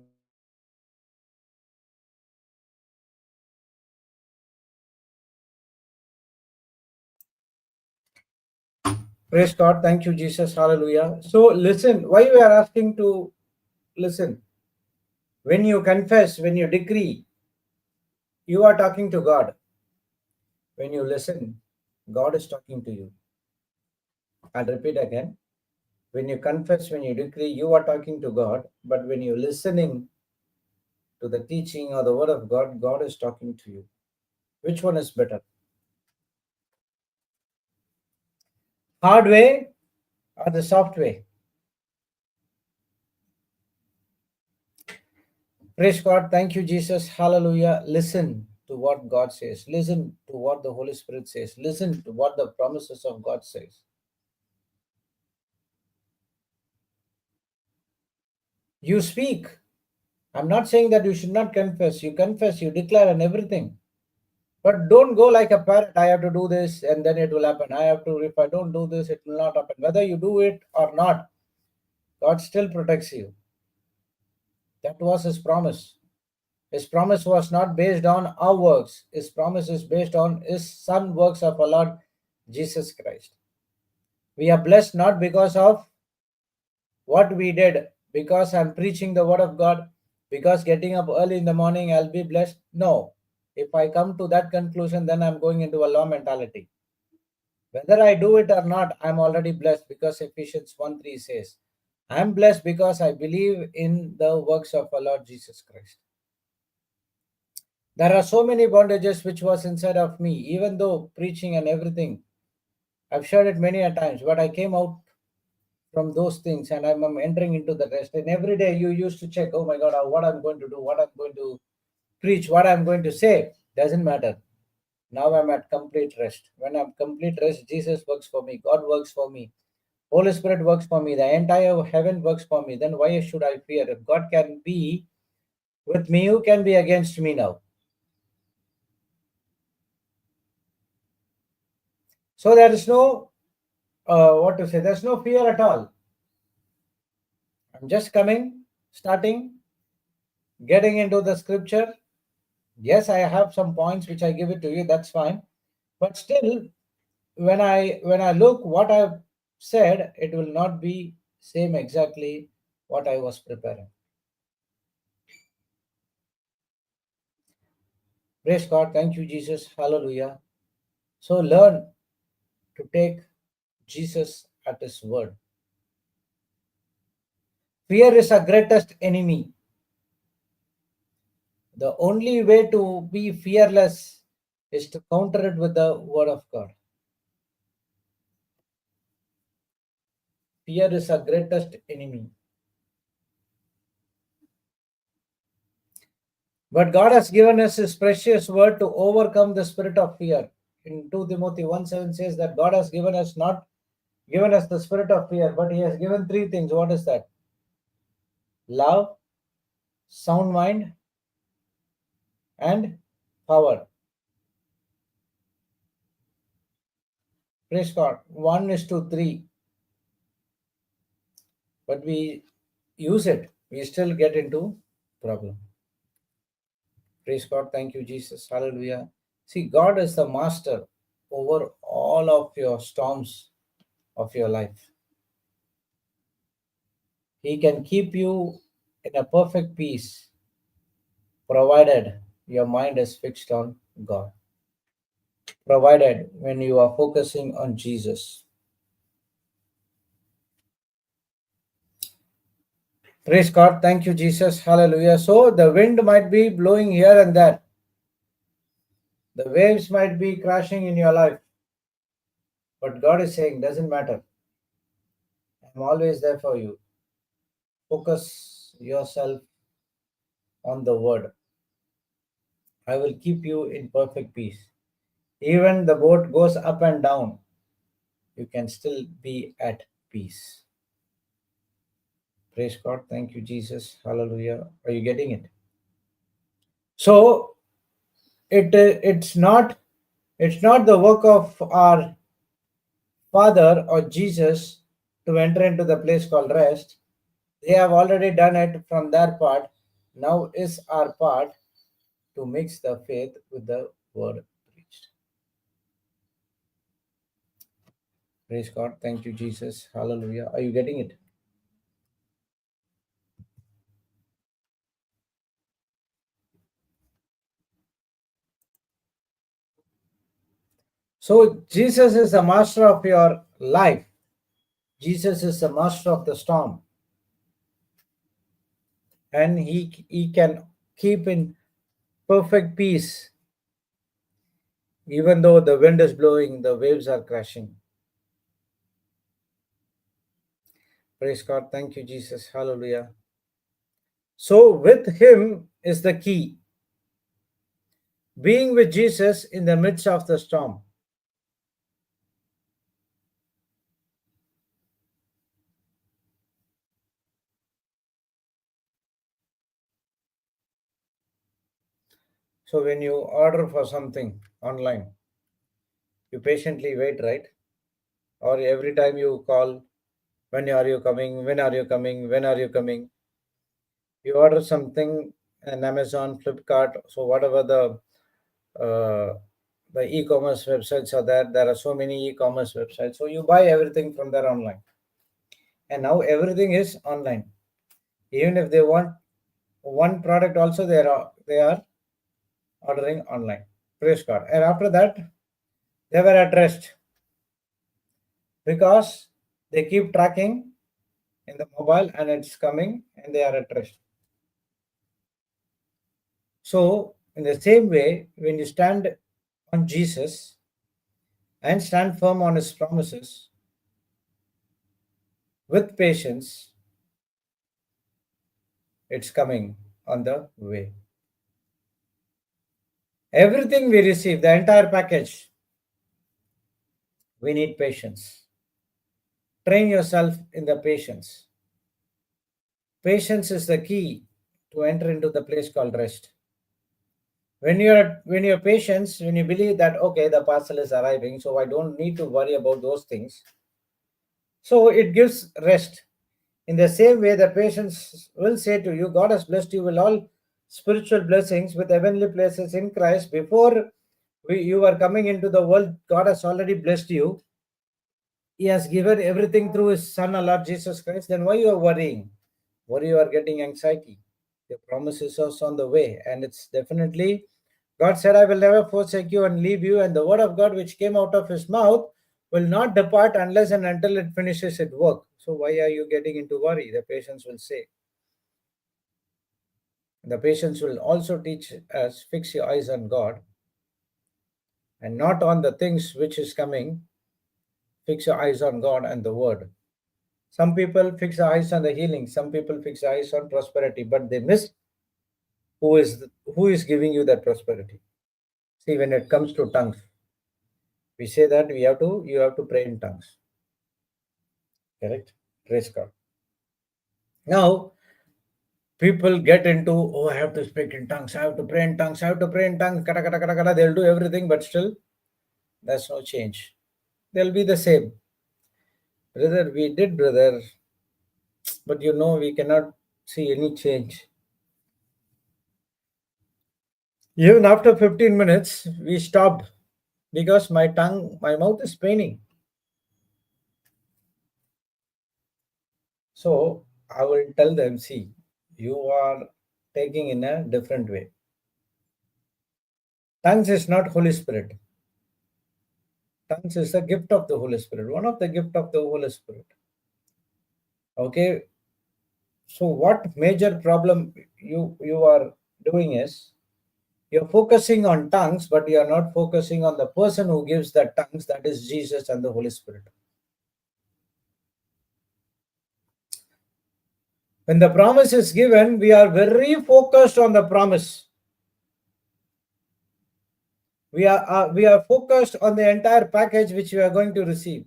praise God. Thank you, Jesus. Hallelujah. So listen. Why we are asking to listen? When you confess, when you decree, you are talking to God. When you listen, God is talking to you. I'll repeat again. When you confess, when you decree, you are talking to God. But when you're listening to the teaching or the word of God, God is talking to you. Which one is better? Hard way or the soft way? Praise God. Thank you, Jesus. Hallelujah. Listen to what God says. Listen to what the Holy Spirit says. Listen to what the promises of God says. You speak. I'm not saying that you should not confess. You confess, you declare and everything. But don't go like a parrot. I have to do this and then it will happen. I have to, if I don't do this, it will not happen. Whether you do it or not, God still protects you. That was his promise. His promise was not based on our works. His promise is based on his son works of our Lord Jesus Christ. We are blessed not because of what we did, because I'm preaching the word of God, because getting up early in the morning, I'll be blessed. No. If I come to that conclusion, then I'm going into a law mentality. Whether I do it or not, I'm already blessed because Ephesians 1:3 says, I'm blessed because I believe in the works of our Lord Jesus Christ. There are so many bondages which was inside of me, even though preaching and everything. I've shared it many a times, but I came out from those things and I'm entering into the rest. And every day you used to check, oh my God, what I'm going to do, what I'm going to preach, what I'm going to say. Doesn't matter. Now I'm at complete rest. When I'm complete rest, Jesus works for me, God works for me, Holy Spirit works for me, the entire heaven works for me. Then why should I fear? If God can be with me, who can be against me now? So there is no what to say, there's no fear at all. I'm just coming, starting, getting into the scripture. Yes, I have some points which I give it to you, that's fine. But still, when I look what I've said, it will not be same exactly what I was preparing. Praise God, thank you, Jesus, hallelujah. So learn to take Jesus at his word. Fear is our greatest enemy. The only way to be fearless is to counter it with the word of God. Fear is our greatest enemy. But God has given us his precious word to overcome the spirit of fear. In 2 Timothy 1:7 says that God has given us not given us the spirit of fear, but he has given three things. What is that? Love, sound mind, and power. Praise God. 1:3. but we use it, we still get into problem. Praise God. Thank you, Jesus. Hallelujah. See, God is the master over all of your storms of your life. He can keep you in a perfect peace, provided your mind is fixed on God, provided when you are focusing on Jesus. Praise God. Thank you, Jesus. Hallelujah. So the wind might be blowing here and there, the waves might be crashing in your life, but God is saying, doesn't matter. I'm always there for you. Focus yourself on the word. I will keep you in perfect peace. Even the boat goes up and down, you can still be at peace. Praise God. Thank you, Jesus. Hallelujah. Are you getting it? So it's not the work of our Father or Jesus to enter into the place called rest. They have already done it from their part. Now is our part to mix the faith with the word preached. Praise God. Thank you, Jesus. Hallelujah. Are you getting it? So Jesus is the master of your life. Jesus is the master of the storm. And he can keep in perfect peace even though the wind is blowing, the waves are crashing. Praise God. Thank you, Jesus. Hallelujah. So with him is the key. Being with Jesus in the midst of the storm. So when you order for something online, you patiently wait, right? Or every time you call, when are you coming? When are you coming? When are you coming? You order something on Amazon, Flipkart, so whatever uh, the e-commerce websites are there. There are so many e-commerce websites. So you buy everything from there online. And now everything is online. Even if they want one product also, they are ordering online. Praise God. And after that, they were at rest because they keep tracking in the mobile and it's coming and they are at rest. So, in the same way, when you stand on Jesus and stand firm on his promises with patience, it's coming on the way. Everything we receive, the entire package, we need patience. Train yourself in the patience. Patience is the key to enter into the place called rest. When you're patient, when you believe that okay, the parcel is arriving, so I don't need to worry about those things. So it gives rest. In the same way, the patience will say to you, God has blessed you with all spiritual blessings with heavenly places in Christ. Before you are coming into the world, God has already blessed you. He has given everything through His Son, our Lord Jesus Christ. Then why you are worrying? Why you are getting anxiety? The promise is also on the way, and it's definitely God said, I will never forsake you and leave you, and the word of God which came out of his mouth will not depart unless and until it finishes its work. So why are you getting into worry? The patience will say. The patience will also teach us fix your eyes on God and not on the things which is coming. Fix your eyes on God and the word. Some people fix their eyes on the healing, some people fix their eyes on prosperity, but they miss who is giving you that prosperity. See, when it comes to tongues, we say that you have to pray in tongues. Correct? Praise God. Now people get into, oh, I have to speak in tongues, I have to pray in tongues, I have to pray in tongues, kata, kata, kata, kata. They'll do everything, but still there's no change. They'll be the same. Brother, we did, brother. But we cannot see any change. Even after 15 minutes, we stopped because my mouth is paining. So I will tell them, see, you are taking in a different way. Tongues is not Holy Spirit. Tongues is a gift of the Holy Spirit, one of the gift of the Holy Spirit. Okay. So what major problem you are doing is you're focusing on tongues, but you are not focusing on the person who gives the tongues, that is Jesus and the Holy Spirit. When the promise is given, we are very focused on the promise. We are focused on the entire package which we are going to receive.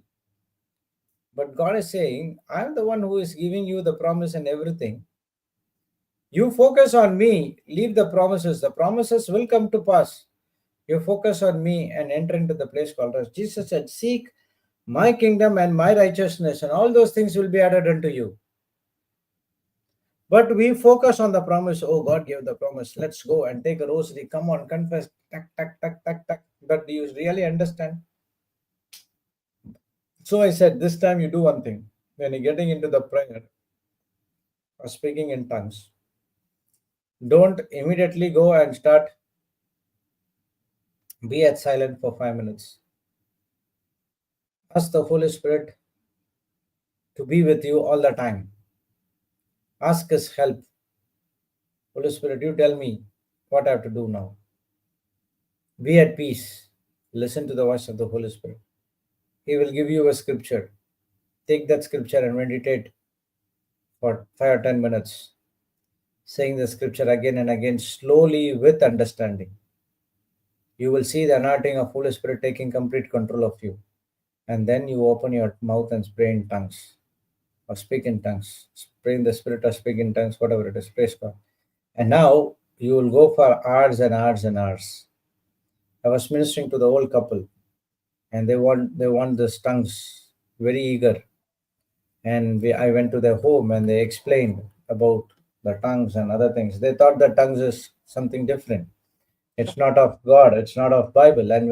But God is saying, I am the one who is giving you the promise and everything. You focus on me, leave the promises. The promises will come to pass. You focus on me and enter into the place called rest. Jesus said, seek my kingdom and my righteousness, and all those things will be added unto you. But we focus on the promise. Oh, God gave the promise. Let's go and take a rosary. Come on, confess. Tak, tak, tak, tak, tak. But do you really understand? So I said, this time you do one thing. When you're getting into the prayer or speaking in tongues, don't immediately go and start. Be at silent for 5 minutes. Ask the Holy Spirit to be with you all the time. Ask His help. Holy Spirit, you tell me what I have to do now. Be at peace. Listen to the voice of the Holy Spirit. He will give you a scripture. Take that scripture and meditate for 5 or 10 minutes, saying the scripture again and again, slowly with understanding. You will see the anointing of Holy Spirit taking complete control of you. And then you open your mouth and pray in tongues or speak in tongues. Pray in the Spirit or speak in tongues, whatever it is. Praise God. And now you will go for hours and hours and hours. I was ministering to the old couple, and they want the tongues, very eager. And I went to their home, and they explained about the tongues and other things. They thought the tongues is something different. It's not of God. It's not of Bible. And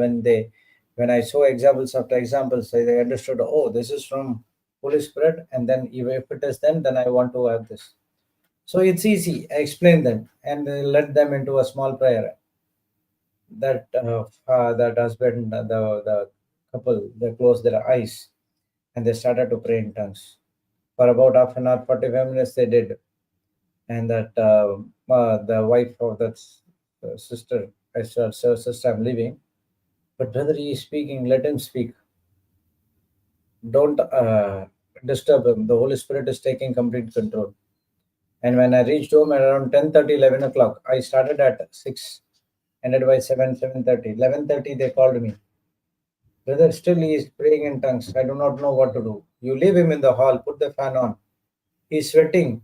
when I saw examples after examples, they understood. Oh, this is from Holy Spirit. And then if it is then I want to have this. So it's easy. I explain them and led them into a small prayer. That husband, the couple, they closed their eyes and they started to pray in tongues. For about half an hour, 45 minutes, they did. And that the wife of that sister, I said, "Sir, sister, I'm leaving. But brother, he is speaking. Let him speak. Don't disturb him. The Holy Spirit is taking complete control." And when I reached home at around 10:30, 11 o'clock, I started at 6, ended by 7, 7:30. 11:30, they called me. Brother, still he is praying in tongues. I do not know what to do. You leave him in the hall, put the fan on. He's sweating.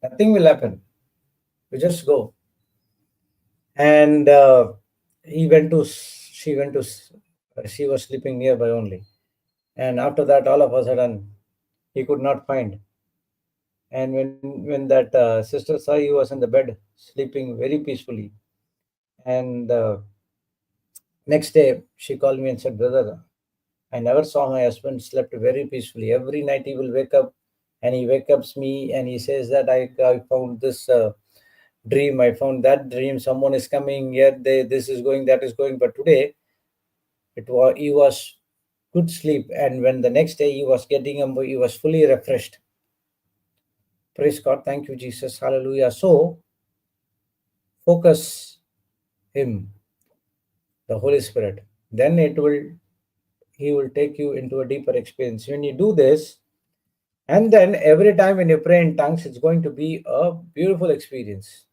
Nothing will happen. You just go. And she was sleeping nearby only. And after that, all of a sudden, he could not find. And when that sister saw he was in the bed, sleeping very peacefully, and next day she called me and said, "Brother, I never saw my husband slept very peacefully. Every night he will wake up, and he wakes up me, and he says that I found this dream, I found that dream. Someone is coming here. This is going, that is going. But today, he was good sleep, and when the next day he was getting up, he was fully refreshed." Praise God. Thank you, Jesus. Hallelujah. So focus Him, the Holy Spirit. Then He will take you into a deeper experience. When you do this, and then every time when you pray in tongues, it's going to be a beautiful experience.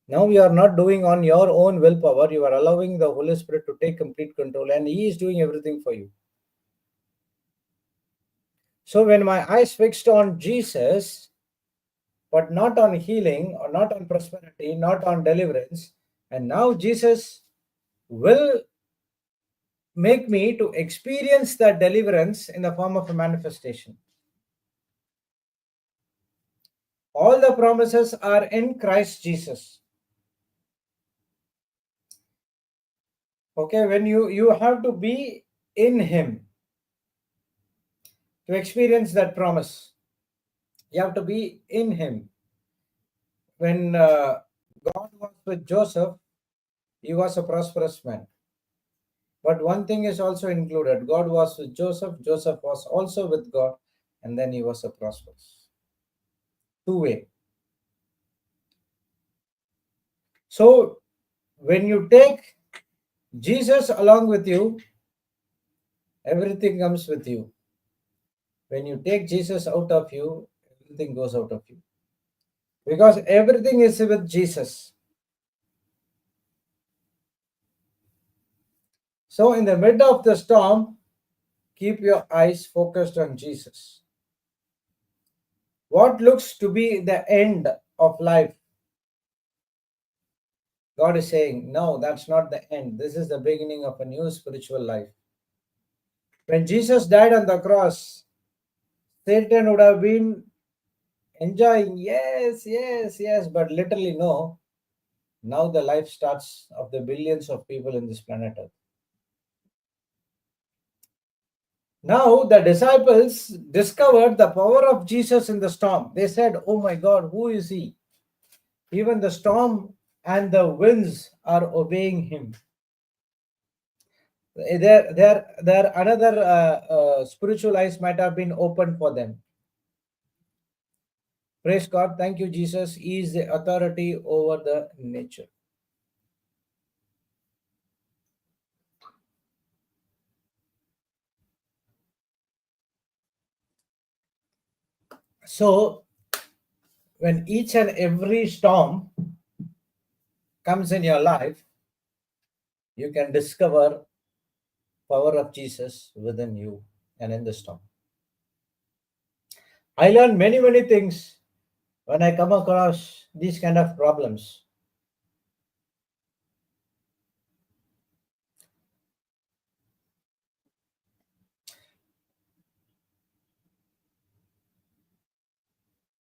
Now you are not doing on your own willpower. You are allowing the Holy Spirit to take complete control, and He is doing everything for you. So when my eyes fixed on Jesus, but not on healing or not on prosperity, not on deliverance, and now Jesus will make me to experience that deliverance in the form of a manifestation. All the promises are in Christ Jesus. Okay, when you have to be in Him to experience that promise. You have to be in Him. When God was with Joseph, he was a prosperous man. But one thing is also included: God was with Joseph, Joseph was also with God, and then he was a prosperous. Two-way. So when you take Jesus along with you, everything comes with you. When you take Jesus out of you, everything goes out of you. Because everything is with Jesus. So in the middle of the storm, keep your eyes focused on Jesus. What looks to be the end of life, God is saying, no, that's not the end. This is the beginning of a new spiritual life. When Jesus died on the cross, Satan would have been enjoying, yes, yes, yes, but literally no. Now the life starts of the billions of people in this planet Earth. Now the disciples discovered the power of Jesus in the storm. They said, oh my God, who is he? Even the storm and the winds are obeying him. There another spiritual eyes might have been opened for them. Praise God. Thank you, Jesus. He is the authority over the nature. So when each and every storm comes in your life, you can discover power of Jesus within you and in the storm. I learned many things when I come across these kind of problems.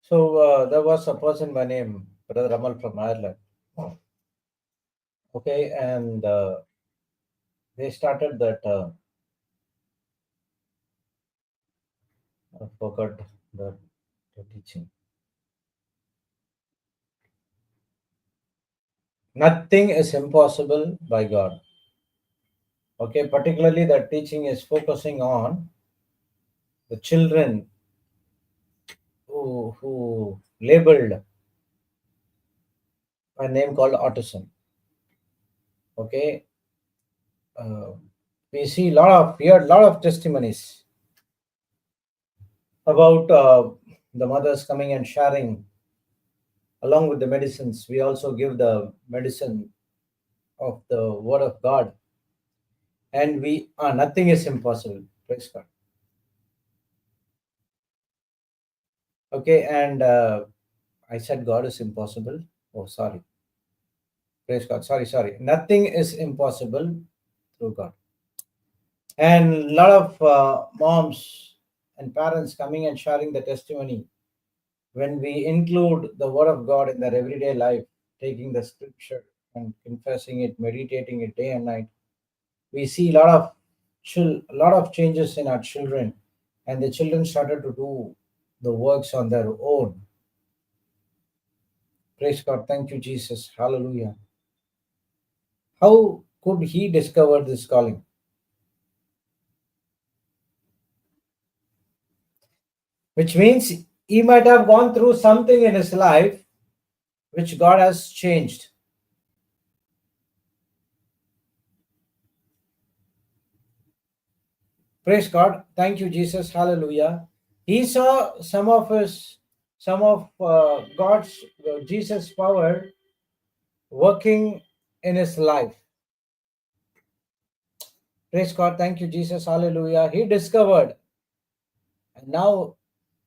So there was a person by name Brother Ramal from Ireland. Okay, and they started that. I forgot the teaching. Nothing is impossible by God. Okay, particularly the teaching is focusing on the children who labeled a name called autism. Okay, uh, we see heard lot of testimonies about the mothers coming and sharing along with the medicines. We also give the medicine of the Word of God, and we nothing is impossible. Praise God. Okay, and I said God is impossible. Oh, sorry. Praise God. Sorry. Nothing is impossible through God. And a lot of moms and parents coming and sharing the testimony. When we include the Word of God in their everyday life, taking the scripture and confessing it, meditating it day and night, we see a lot of changes in our children, and the children started to do the works on their own. Praise God. Thank you, Jesus. Hallelujah. How could he discover this calling? Which means he might have gone through something in his life which God has changed. Praise God. Thank you, Jesus. Hallelujah. He saw some of God's, Jesus' power working in his life. Praise God. Thank you, Jesus. Hallelujah. He discovered, and now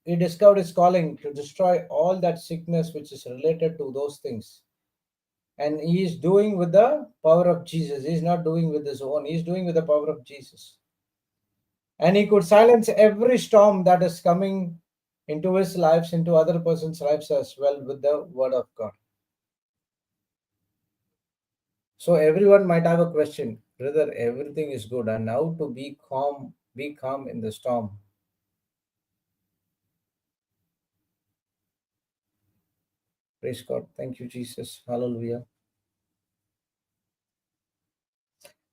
he discovered his calling to destroy all that sickness which is related to those things. And he is doing with the power of Jesus. He's not doing with his own, he's doing with the power of Jesus. And he could silence every storm that is coming into his lives, into other person's lives as well with the word of God. So everyone might have a question, brother, everything is good, and how to be calm in the storm. Praise God. Thank you, Jesus. Hallelujah.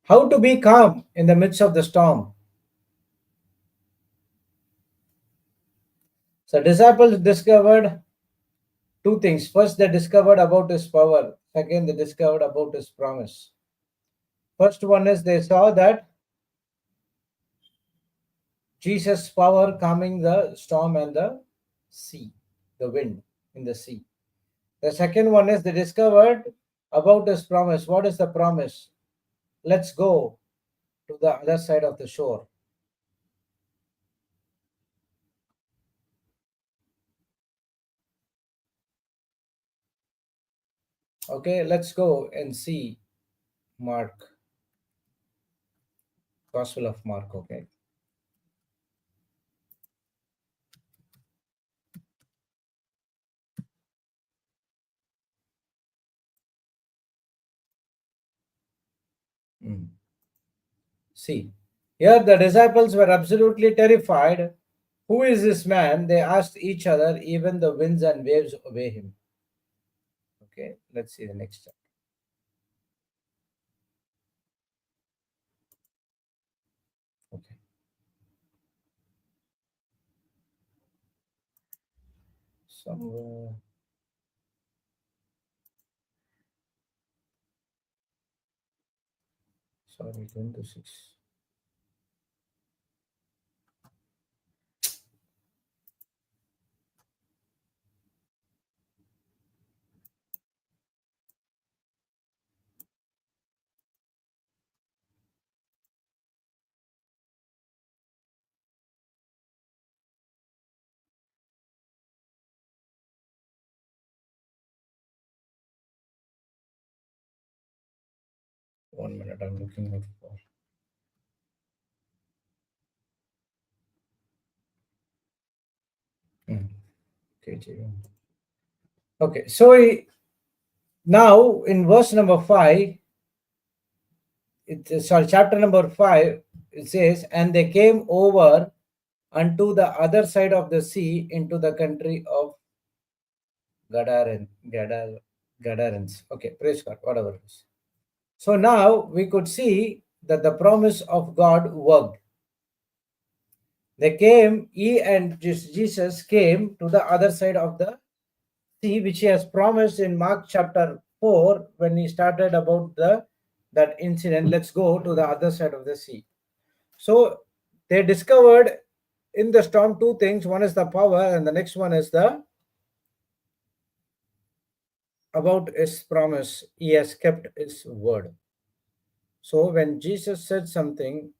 How to be calm in the midst of the storm. So disciples discovered two things. First, they discovered about his power. Second, they discovered about his promise. First one is they saw that Jesus' power calming the storm and the sea, the wind in the sea. The second one is they discovered about his promise. What is the promise? Let's go to the other side of the shore. Okay, let's go and see Mark, Gospel of Mark. Okay. Mm. See, here the disciples were absolutely terrified. Who is this man? They asked each other, even the winds and waves obey him. Okay, let's see the next chapter. Okay. Somewhere, sorry, 26. 1 minute, I'm looking out for. Mm. Okay, okay, so now in verse number 5, sorry, chapter number 5, it says, and they came over unto the other side of the sea into the country of Gadarens. Okay, praise God, whatever it is. So now we could see that the promise of God worked. They came, he and Jesus came to the other side of the sea, which he has promised in Mark chapter 4 when he started about that incident. Let's go to the other side of the sea. So they discovered in the storm two things. One is the power, and the next one is the about his promise. He has kept his word. So when Jesus said something,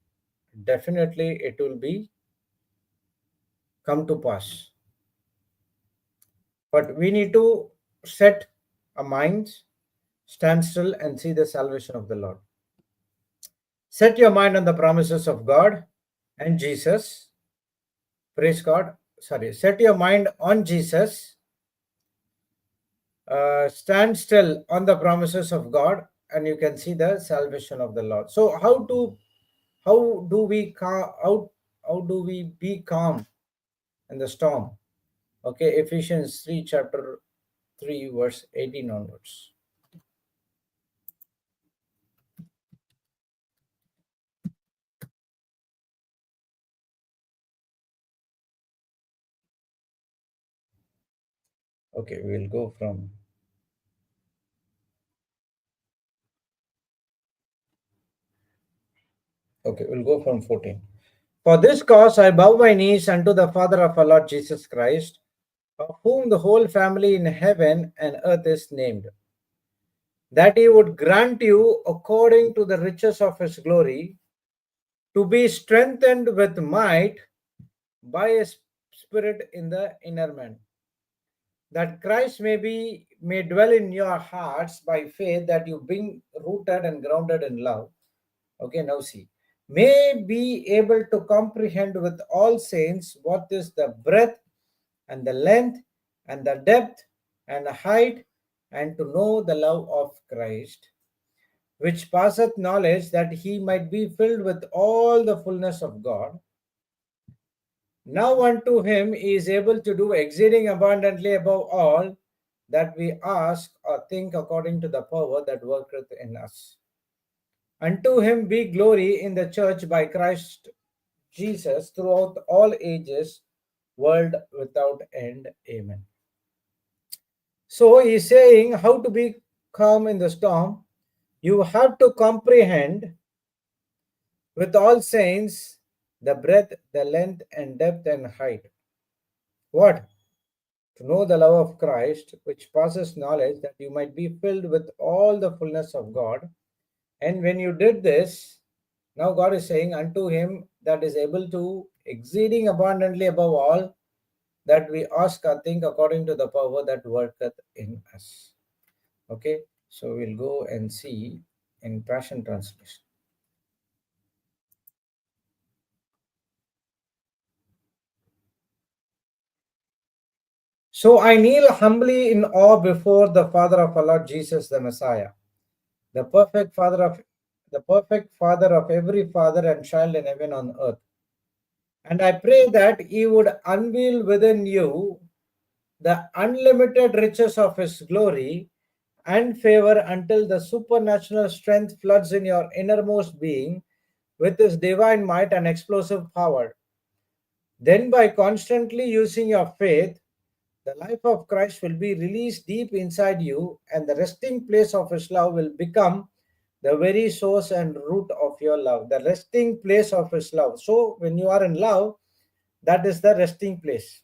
definitely it will be come to pass. But we need to set our minds, stand still, and see the salvation of the Lord. Set your mind on the promises of God and Jesus. Praise God. Sorry. Set your mind on Jesus. Stand still on the promises of God, and you can see the salvation of the Lord. So how do we how do we be calm in the storm? Okay, Ephesians 3 chapter 3 verse 18 onwards. Okay, we'll go from okay, we'll go from 14. For this cause I bow my knees unto the Father of our Lord Jesus Christ, of whom the whole family in heaven and earth is named, that he would grant you, according to the riches of his glory, to be strengthened with might by his Spirit in the inner man, that Christ may dwell in your hearts by faith, that you being rooted and grounded in love. Okay, now see, may be able to comprehend with all saints what is the breadth and the length and the depth and the height, and to know the love of Christ, which passeth knowledge, that he might be filled with all the fullness of God. Now unto him he is able to do exceeding abundantly above all that we ask or think, according to the power that worketh in us. Unto him be glory in the church by Christ Jesus throughout all ages, world without end. Amen. So he's saying how to be calm in the storm. You have to comprehend with all saints the breadth, the length, and depth and height. What? To know the love of Christ, which passes knowledge, that you might be filled with all the fullness of God. And when you did this, now God is saying, unto him that is able to exceeding abundantly above all that we ask or think, according to the power that worketh in us. Okay, so we'll go and see in Passion Translation. So I kneel humbly in awe before the Father of our Lord Jesus the Messiah, the perfect Father of every father and child in heaven on earth. And I pray that he would unveil within you the unlimited riches of his glory and favor, until the supernatural strength floods in your innermost being with his divine might and explosive power. Then, by constantly using your faith, the life of Christ will be released deep inside you, and the resting place of his love will become the very source and root of your love. The resting place of his love. So, when you are in love, that is the resting place.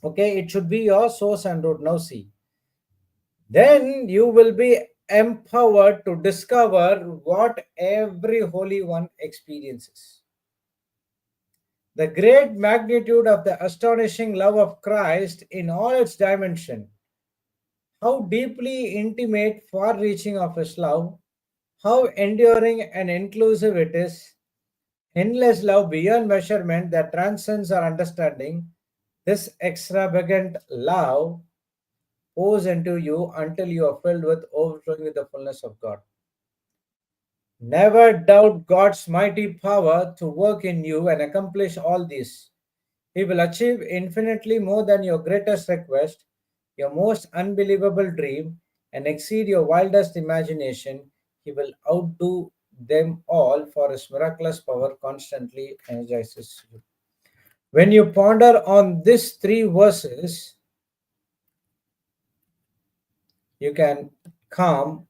Okay, it should be your source and root. Now, see. Then you will be empowered to discover what every Holy One experiences. The great magnitude of the astonishing love of Christ in all its dimension. How deeply intimate, far reaching of his love, how enduring and inclusive it is, endless love beyond measurement that transcends our understanding. This extravagant love pours into you until you are filled with overflowing with the fullness of God. Never doubt God's mighty power to work in you and accomplish all this. He will achieve infinitely more than your greatest request, your most unbelievable dream, and exceed your wildest imagination. He will outdo them all, for his miraculous power constantly energizes you. When you ponder on these three verses, you can calm,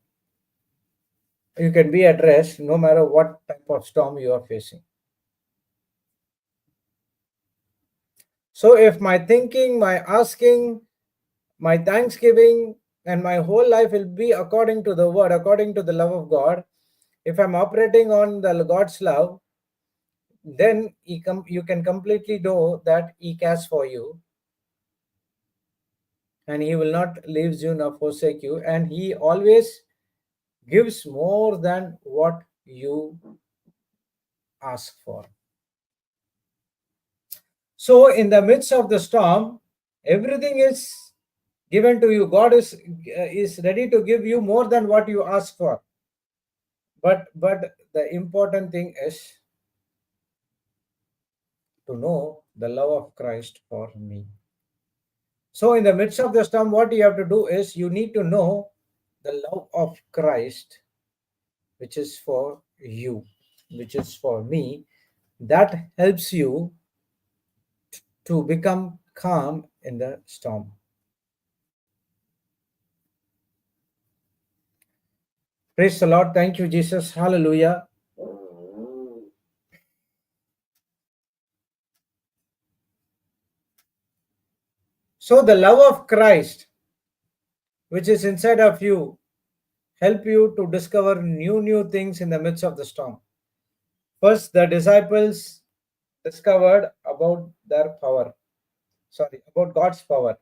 you can be at rest no matter what type of storm you are facing. So, if my thinking, my asking, my thanksgiving, and my whole life will be according to the word, according to the love of God, if I'm operating on the God's love, then you can completely know that He cares for you, and He will not leave you nor forsake you, and He always gives more than what you ask for. So, in the midst of the storm, everything is given to you. God is ready to give you more than what you ask for. But the important thing is to know the love of Christ for me. So, in the midst of the storm, what you have to do is you need to know the love of Christ, which is for you, which is for me. That helps you to become calm in the storm. Praise the Lord. Thank you, Jesus. Hallelujah. So, the love of Christ, which is inside of you, help you to discover new things in the midst of the storm. First, the disciples discovered about about God's power.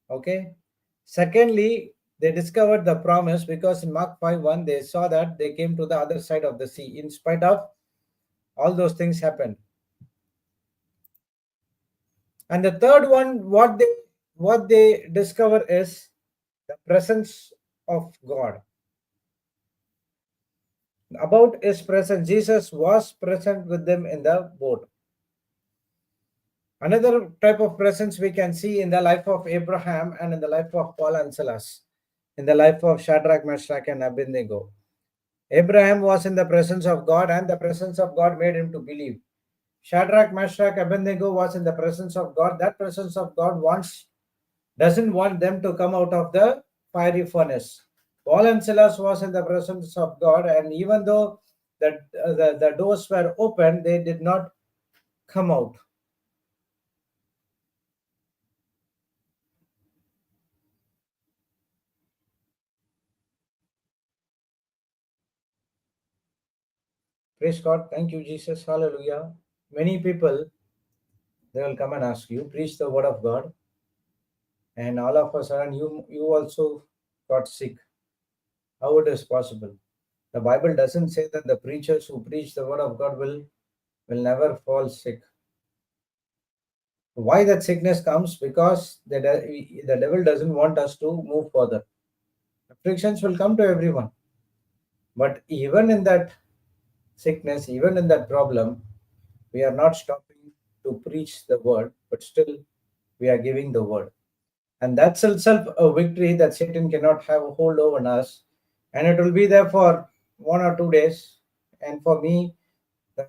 Okay. Secondly, they discovered the promise, because in Mark 5:1 they saw that they came to the other side of the sea. In spite of all those things happened. And the third one, what they discover is the presence of God. About his presence, Jesus was present with them in the boat. Another type of presence we can see in the life of Abraham and in the life of Paul and Silas, in the life of Shadrach, Meshach, and Abednego. Abraham was in the presence of God, and the presence of God made him to believe. Shadrach, Meshach, Abednego was in the presence of God. That presence of God doesn't want them to come out of the fiery furnace. Paul and Silas was in the presence of God, and even though the doors were open, they did not come out. Praise God. Thank you, Jesus. Hallelujah. Many people, they will come and ask you, preach the word of God, and all of a sudden you also got sick. How it is possible? The Bible doesn't say that the preachers who preach the word of God will never fall sick. Why that sickness comes? Because the devil doesn't want us to move further. Afflictions will come to everyone. But even in that sickness, even in that problem, we are not stopping to preach the word, but still we are giving the word. And that's itself a victory that Satan cannot have a hold over us. And it will be there for 1 or 2 days. And for me, the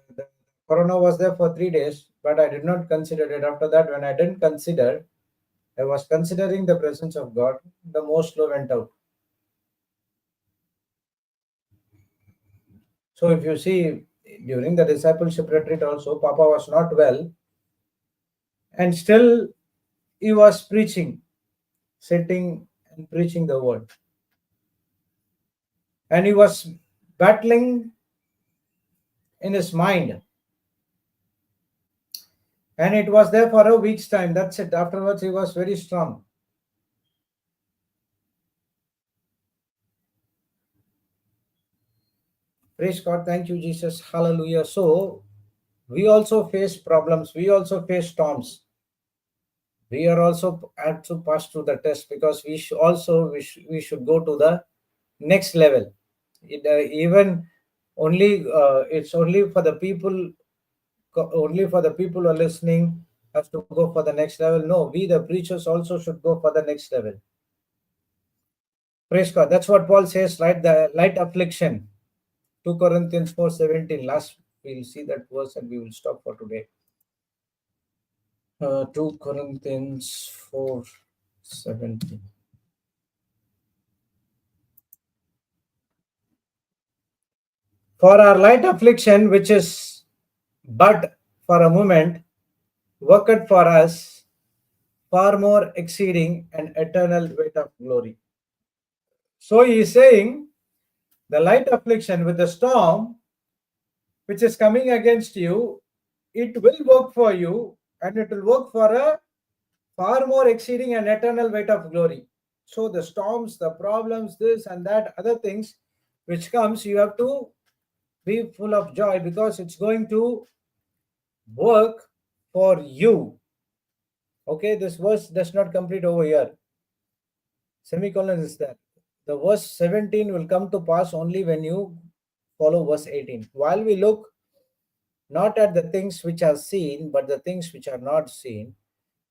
corona was there for 3 days, but I did not consider it. After that, when I didn't consider, I was considering the presence of God, the most low went out. So if you see, during the discipleship retreat also, Papa was not well, and still he was preaching, sitting and preaching the word. And he was battling in his mind. And it was there for a week's time. That's it. Afterwards, he was very strong. Praise God. Thank you, Jesus. Hallelujah. So we also face problems. We also face storms. We are also had to pass through the test, because we should go to the next level. Even only it's only for the people, who are listening has to go for the next level. No, we the preachers also should go for the next level. Praise God. That's what Paul says, right? The light affliction. 2 Corinthians 4:17. Last we'll see that verse and we will stop for today. 2 Corinthians 4:17. For our light affliction, which is but for a moment, worketh for us far more exceeding an eternal weight of glory. So he is saying the light affliction with the storm which is coming against you, it will work for you, and it will work for a far more exceeding an eternal weight of glory. So the storms, the problems, this and that, other things which comes, you have to be full of joy, because it's going to work for you. Okay, this verse does not complete over here. Semicolon is there. The verse 17 will come to pass only when you follow verse 18. While we look not at the things which are seen, but the things which are not seen.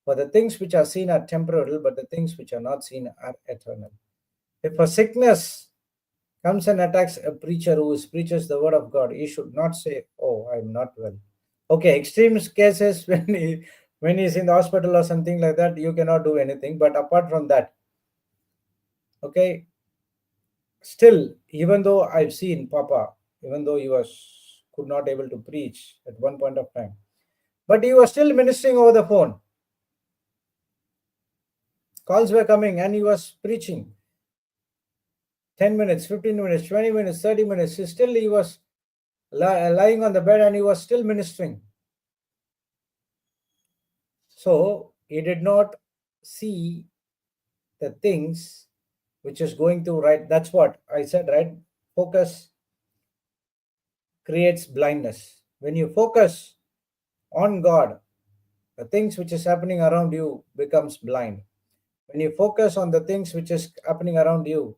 For the things which are seen are temporal, but the things which are not seen are eternal. If a sickness comes and attacks a preacher who preaches the word of God, he should not say, "Oh, I'm not well." Okay, extreme cases when he's in the hospital or something like that, you cannot do anything. But apart from that, okay, still, even though I've seen Papa, even though he was could not able to preach at one point of time, but he was still ministering over the phone. Calls were coming and he was preaching 10 minutes, 15 minutes, 20 minutes, 30 minutes. He was lying on the bed and he was still ministering. So he did not see the things which is going to, right. That's what I said, right? Focus creates blindness. When you focus on God, The things which is happening around you becomes blind. When you focus on the things which is happening around you,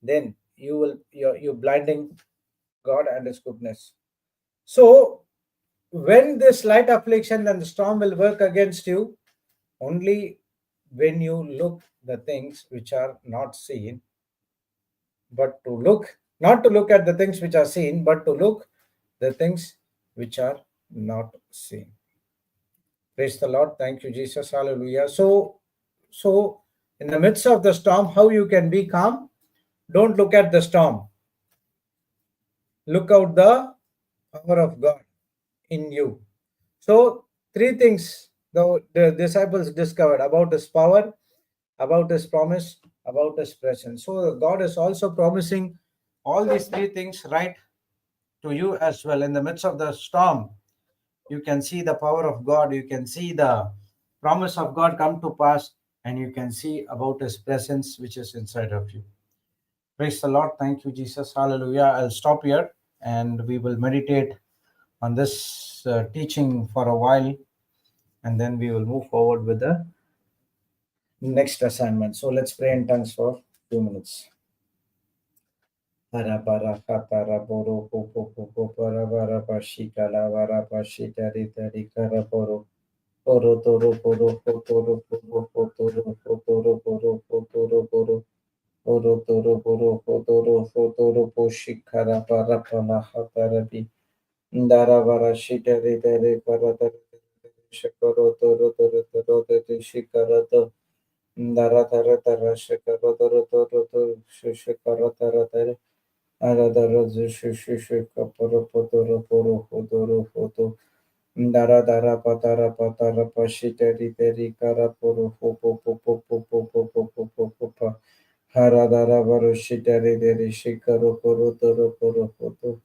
then you're blinding God and His goodness. So when this light affliction and the storm will work against you, only when you look the things which are not seen, but to look not to look at the things which are seen, but to look the things which are not seen. Praise the Lord. Thank you, Jesus. Hallelujah. So in the midst of the storm, how you can be calm? Don't look at the storm. Look out the power of God in you. So three things the disciples discovered about His power, about His promise, about His presence. So God is also promising all these three things right to you as well. In the midst of the storm, you can see the power of God, you can see the promise of God come to pass, and you can see about His presence which is inside of you. Praise the Lord. Thank you, Jesus. Hallelujah. I'll stop here and we will meditate on this teaching for a while, and then we will move forward with the next assignment. So let's pray in tongues for 2 minutes. Para para katara boro popo popo para para pashika la vara pashita rita rikara poro poro toro poro potoro poro potoro potoro poro potoro poro poro toro poro potoro potoro poshikara para pana hatarabi ndara vara shita rita rikara tara shakaro toro toro toro toro shikara to ndara tara tara shakaro toro toro toro shikara tara tara Aradara zushu kaporo potoro poro potoro poto dara dara patara patara pashita riteri kara poro popo popo popo popo popo popo haradara varushita riteri shikaro poro toro poro poto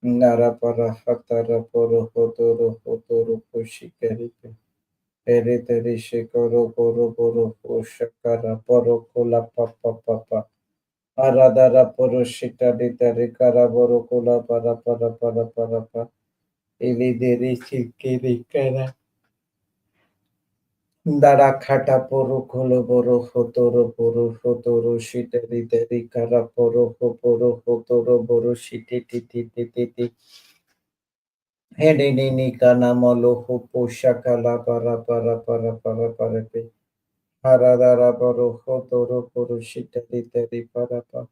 nara para hatara poro potoro potoro poshikarite eriteri shikaro poro poro poshakara poro kola papa papa Aradara Poroshita Ditari Karaborokula para Ilidiri Chikiri Kara Dara Kata Porokolo Boro Fotoro Shita Ditari Karaporo Fotoro Boro Shiti Titi Hedini Kanamolo Hopo Shakala para Haradara Boro Fotoro Poroshita Ditari Parapa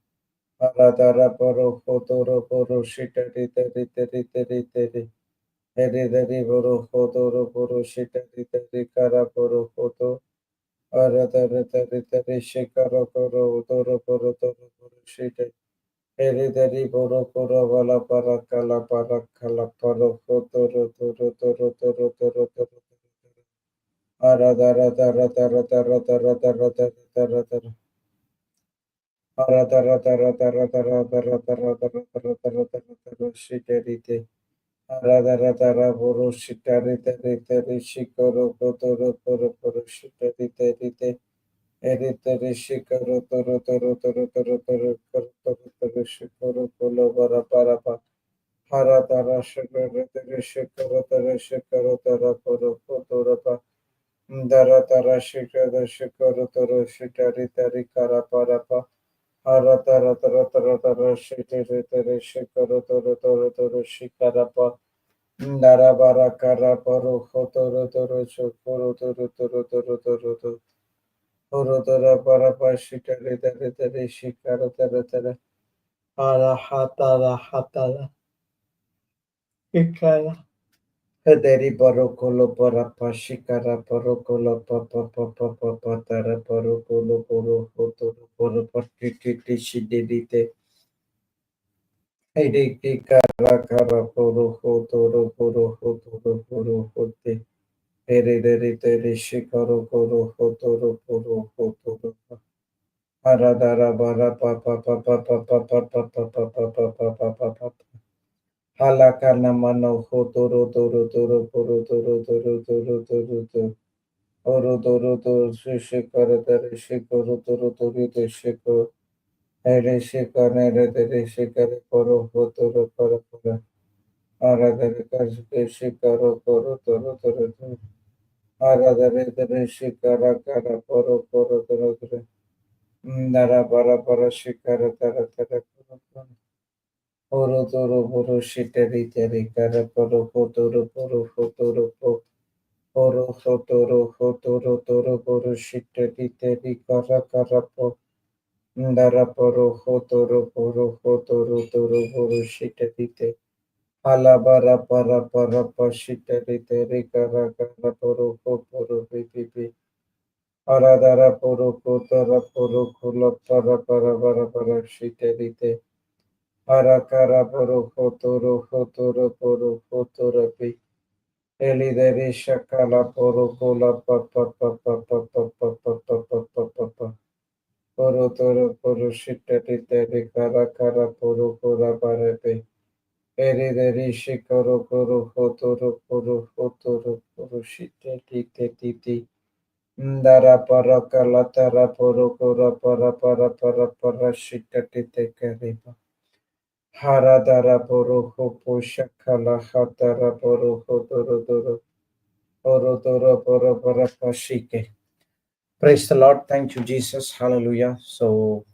Aladara poro fotoro poro shita rita rita rita rita rita Heredari poro fotoro poro shita rita rikara poro foto Arada rita rita rishikara poro toro poro shita Heredari poro poro vala para kala poro fotoro toro Arada rata rata rata rata rata rata rata rata Shiterite Radharadhara Buru Shitarite Rite Shikoro Toro Toro Toro Shitarite Rite Erite Shikoro Toro Toro Toro Toro Toro Toro Shikoro Tolo Bara Parapa Haradara Shikoro Shikoro Toro Shikoro Toro Toro Toro Dara Tara Shikoro Shikoro Toro Shitarite Rikara Parapa Aratara tara tara tara shite tere shikara toro toro toro shikarapa Narabara kara paru hotoro toro chokoro toro toro toro toro toro toro toro para pashita tere tere shikara tere tere ara hatara hatara ikara Hederi parokolo para pashikara parokolo papa papa papa tara parokolo poro hotoro poro patiti shidite Hideki kara kara poro hotoro poro hotoro poro hote. Ere dere tere shikaro poro hotoro poro hotoro. Haradara bara pa pa pa pa pa pa pa pa pa pa pa pa pa pa pa pa. Halakana mano hotoro toro toro poro toro toro toro toro toro. Oro toro toro shikara tere shikoro toro toro te shikoro. Ere shikara ere shikara poro hotoro poro poro. Aradhara Kashke Shikaro Koro Toro Toro Toro Aradare dare shikara kara poro poro dara dare. Nara bara bara shikara dara dara poro poro. Poro toro poro shiteri teri kara poro potoro poro potoro po. Poro potoro potoro toro poro shiteri teri kara kara po. Ndara poro potoro poro potoro toro poro shiteri te. Alabara para para pashiteri teri kara kara poro potoro pipi. Aradara poro kotara poro kula para shiterite. Arakara poro kotoro kotoro poro kotoro pi. Elidere shakala poro kula pa. Poro toro poro shiterite rikara kara poro kura parepe. Elidere shikaro poro kotoro poro shiterite. Ndara para kala tara poro kora para shita tite kariba. Hara dara poro hopo shakala hatara poro hodoro doro. Oro doro poro para pashike. Praise the Lord. Thank you, Jesus. Hallelujah. So,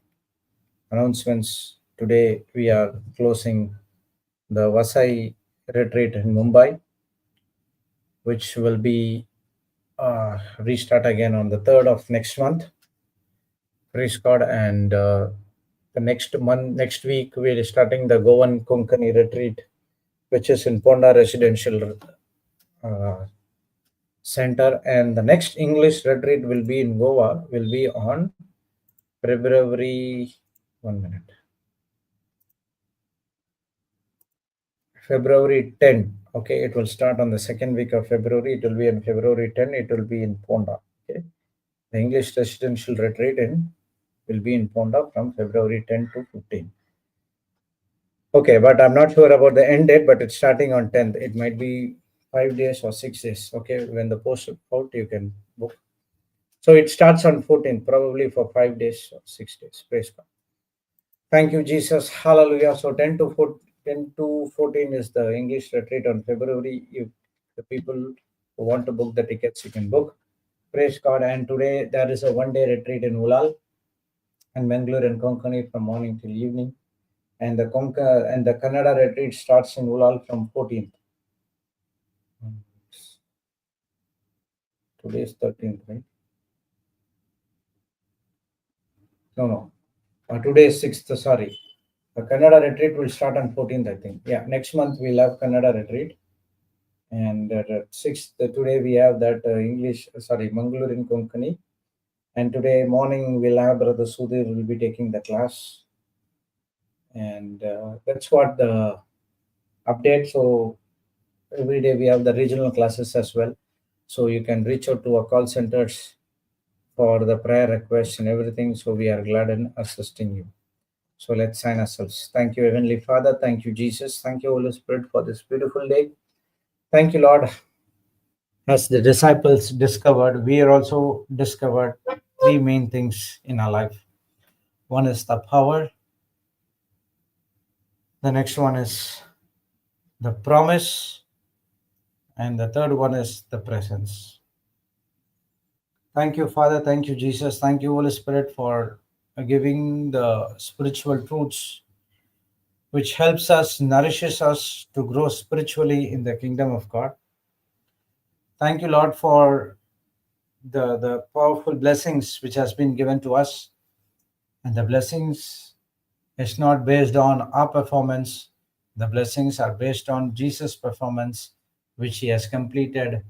announcements. Today we are closing the Vasai retreat in Mumbai, which will be restart again on the 3rd of next month. Praise God. And the next week, we're starting the Goan Konkani retreat, which is in Ponda Residential uh, Center. And the next English retreat will be in Goa, will be on February, 1 minute, February 10. Okay, it will start on the second week of February. It will be on February 10. It will be in Ponda. Okay, the English Residential Retreat will be in Ponda from February 10 to 15. Okay, but I'm not sure about the end date, but it's starting on 10th. It might be 5 days or 6 days. Okay, when the post is out, you can book. So it starts on 14th, probably for 5 days or 6 days. Praise God. Thank you, Jesus. Hallelujah. So 10 to 14 is the English retreat on February. If the people who want to book the tickets, you can book. Praise God. And today there is a 1 day retreat in Ulal and Mangalore and Konkani from morning till evening. And the Kannada retreat starts in Ulal from 14th. Today is 13th, right? No. Today is 6th, sorry. The Kannada retreat will start on 14th, I think. Yeah, next month we'll have Kannada retreat. And 6th, today we have that Mangalore in Konkani. And today morning we'll have Brother Sudhir will be taking the class. And that's what the update. So every day we have the regional classes as well. So you can reach out to our call centers for the prayer requests and everything. So we are glad in assisting you. So let's sign ourselves. Thank you, Heavenly Father. Thank you, Jesus. Thank you, Holy Spirit, for this beautiful day. Thank you, Lord. As the disciples discovered, we are also discovered three main things in our life. One is the power, the next one is the promise, and the third one is the presence. Thank you, Father. Thank you, Jesus. Thank you, Holy Spirit, for giving the spiritual truths which helps us, nourishes us to grow spiritually in the kingdom of God. Thank you, Lord, for the powerful blessings which has been given to us. And the blessings is not based on our performance. The blessings are based on Jesus' performance, which he has completed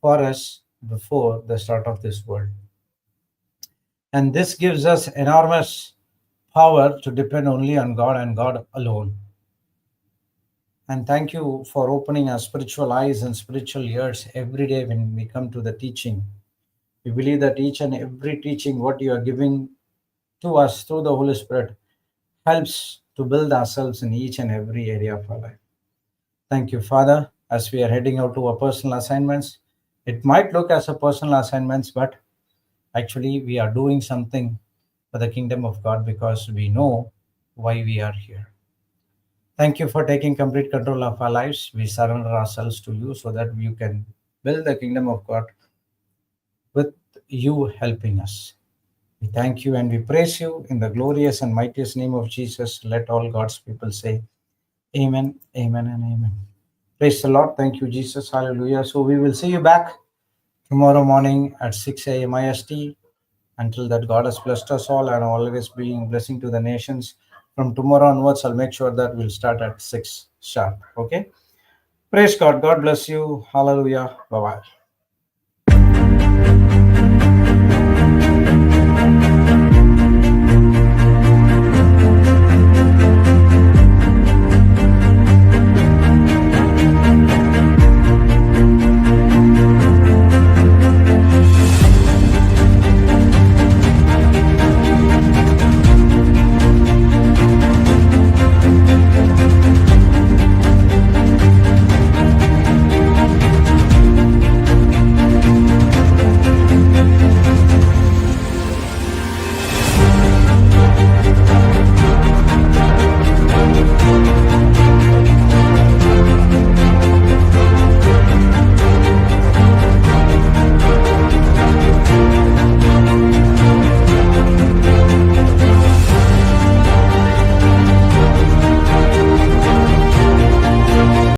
for us before the start of this world. And this gives us enormous power to depend only on God and God alone. And thank you for opening our spiritual eyes and spiritual ears every day when we come to the teaching. We believe that each and every teaching, what you are giving to us through the Holy Spirit, helps to build ourselves in each and every area of our life. Thank you, Father, as we are heading out to our personal assignments. It might look as a personal assignments, but actually we are doing something for the kingdom of God because we know why we are here. Thank you for taking complete control of our lives. We surrender ourselves to you so that you can build the kingdom of God with you helping us. We thank you and we praise you in the glorious and mightiest name of Jesus. Let all God's people say, Amen, Amen, and Amen. Praise the Lord. Thank you, Jesus. Hallelujah. So we will see you back tomorrow morning at 6 a.m. IST. Until that, God has blessed us all and always being blessing to the nations. From tomorrow onwards, I'll make sure that we'll start at 6 sharp. Okay. Praise God. God bless you. Hallelujah. Bye bye.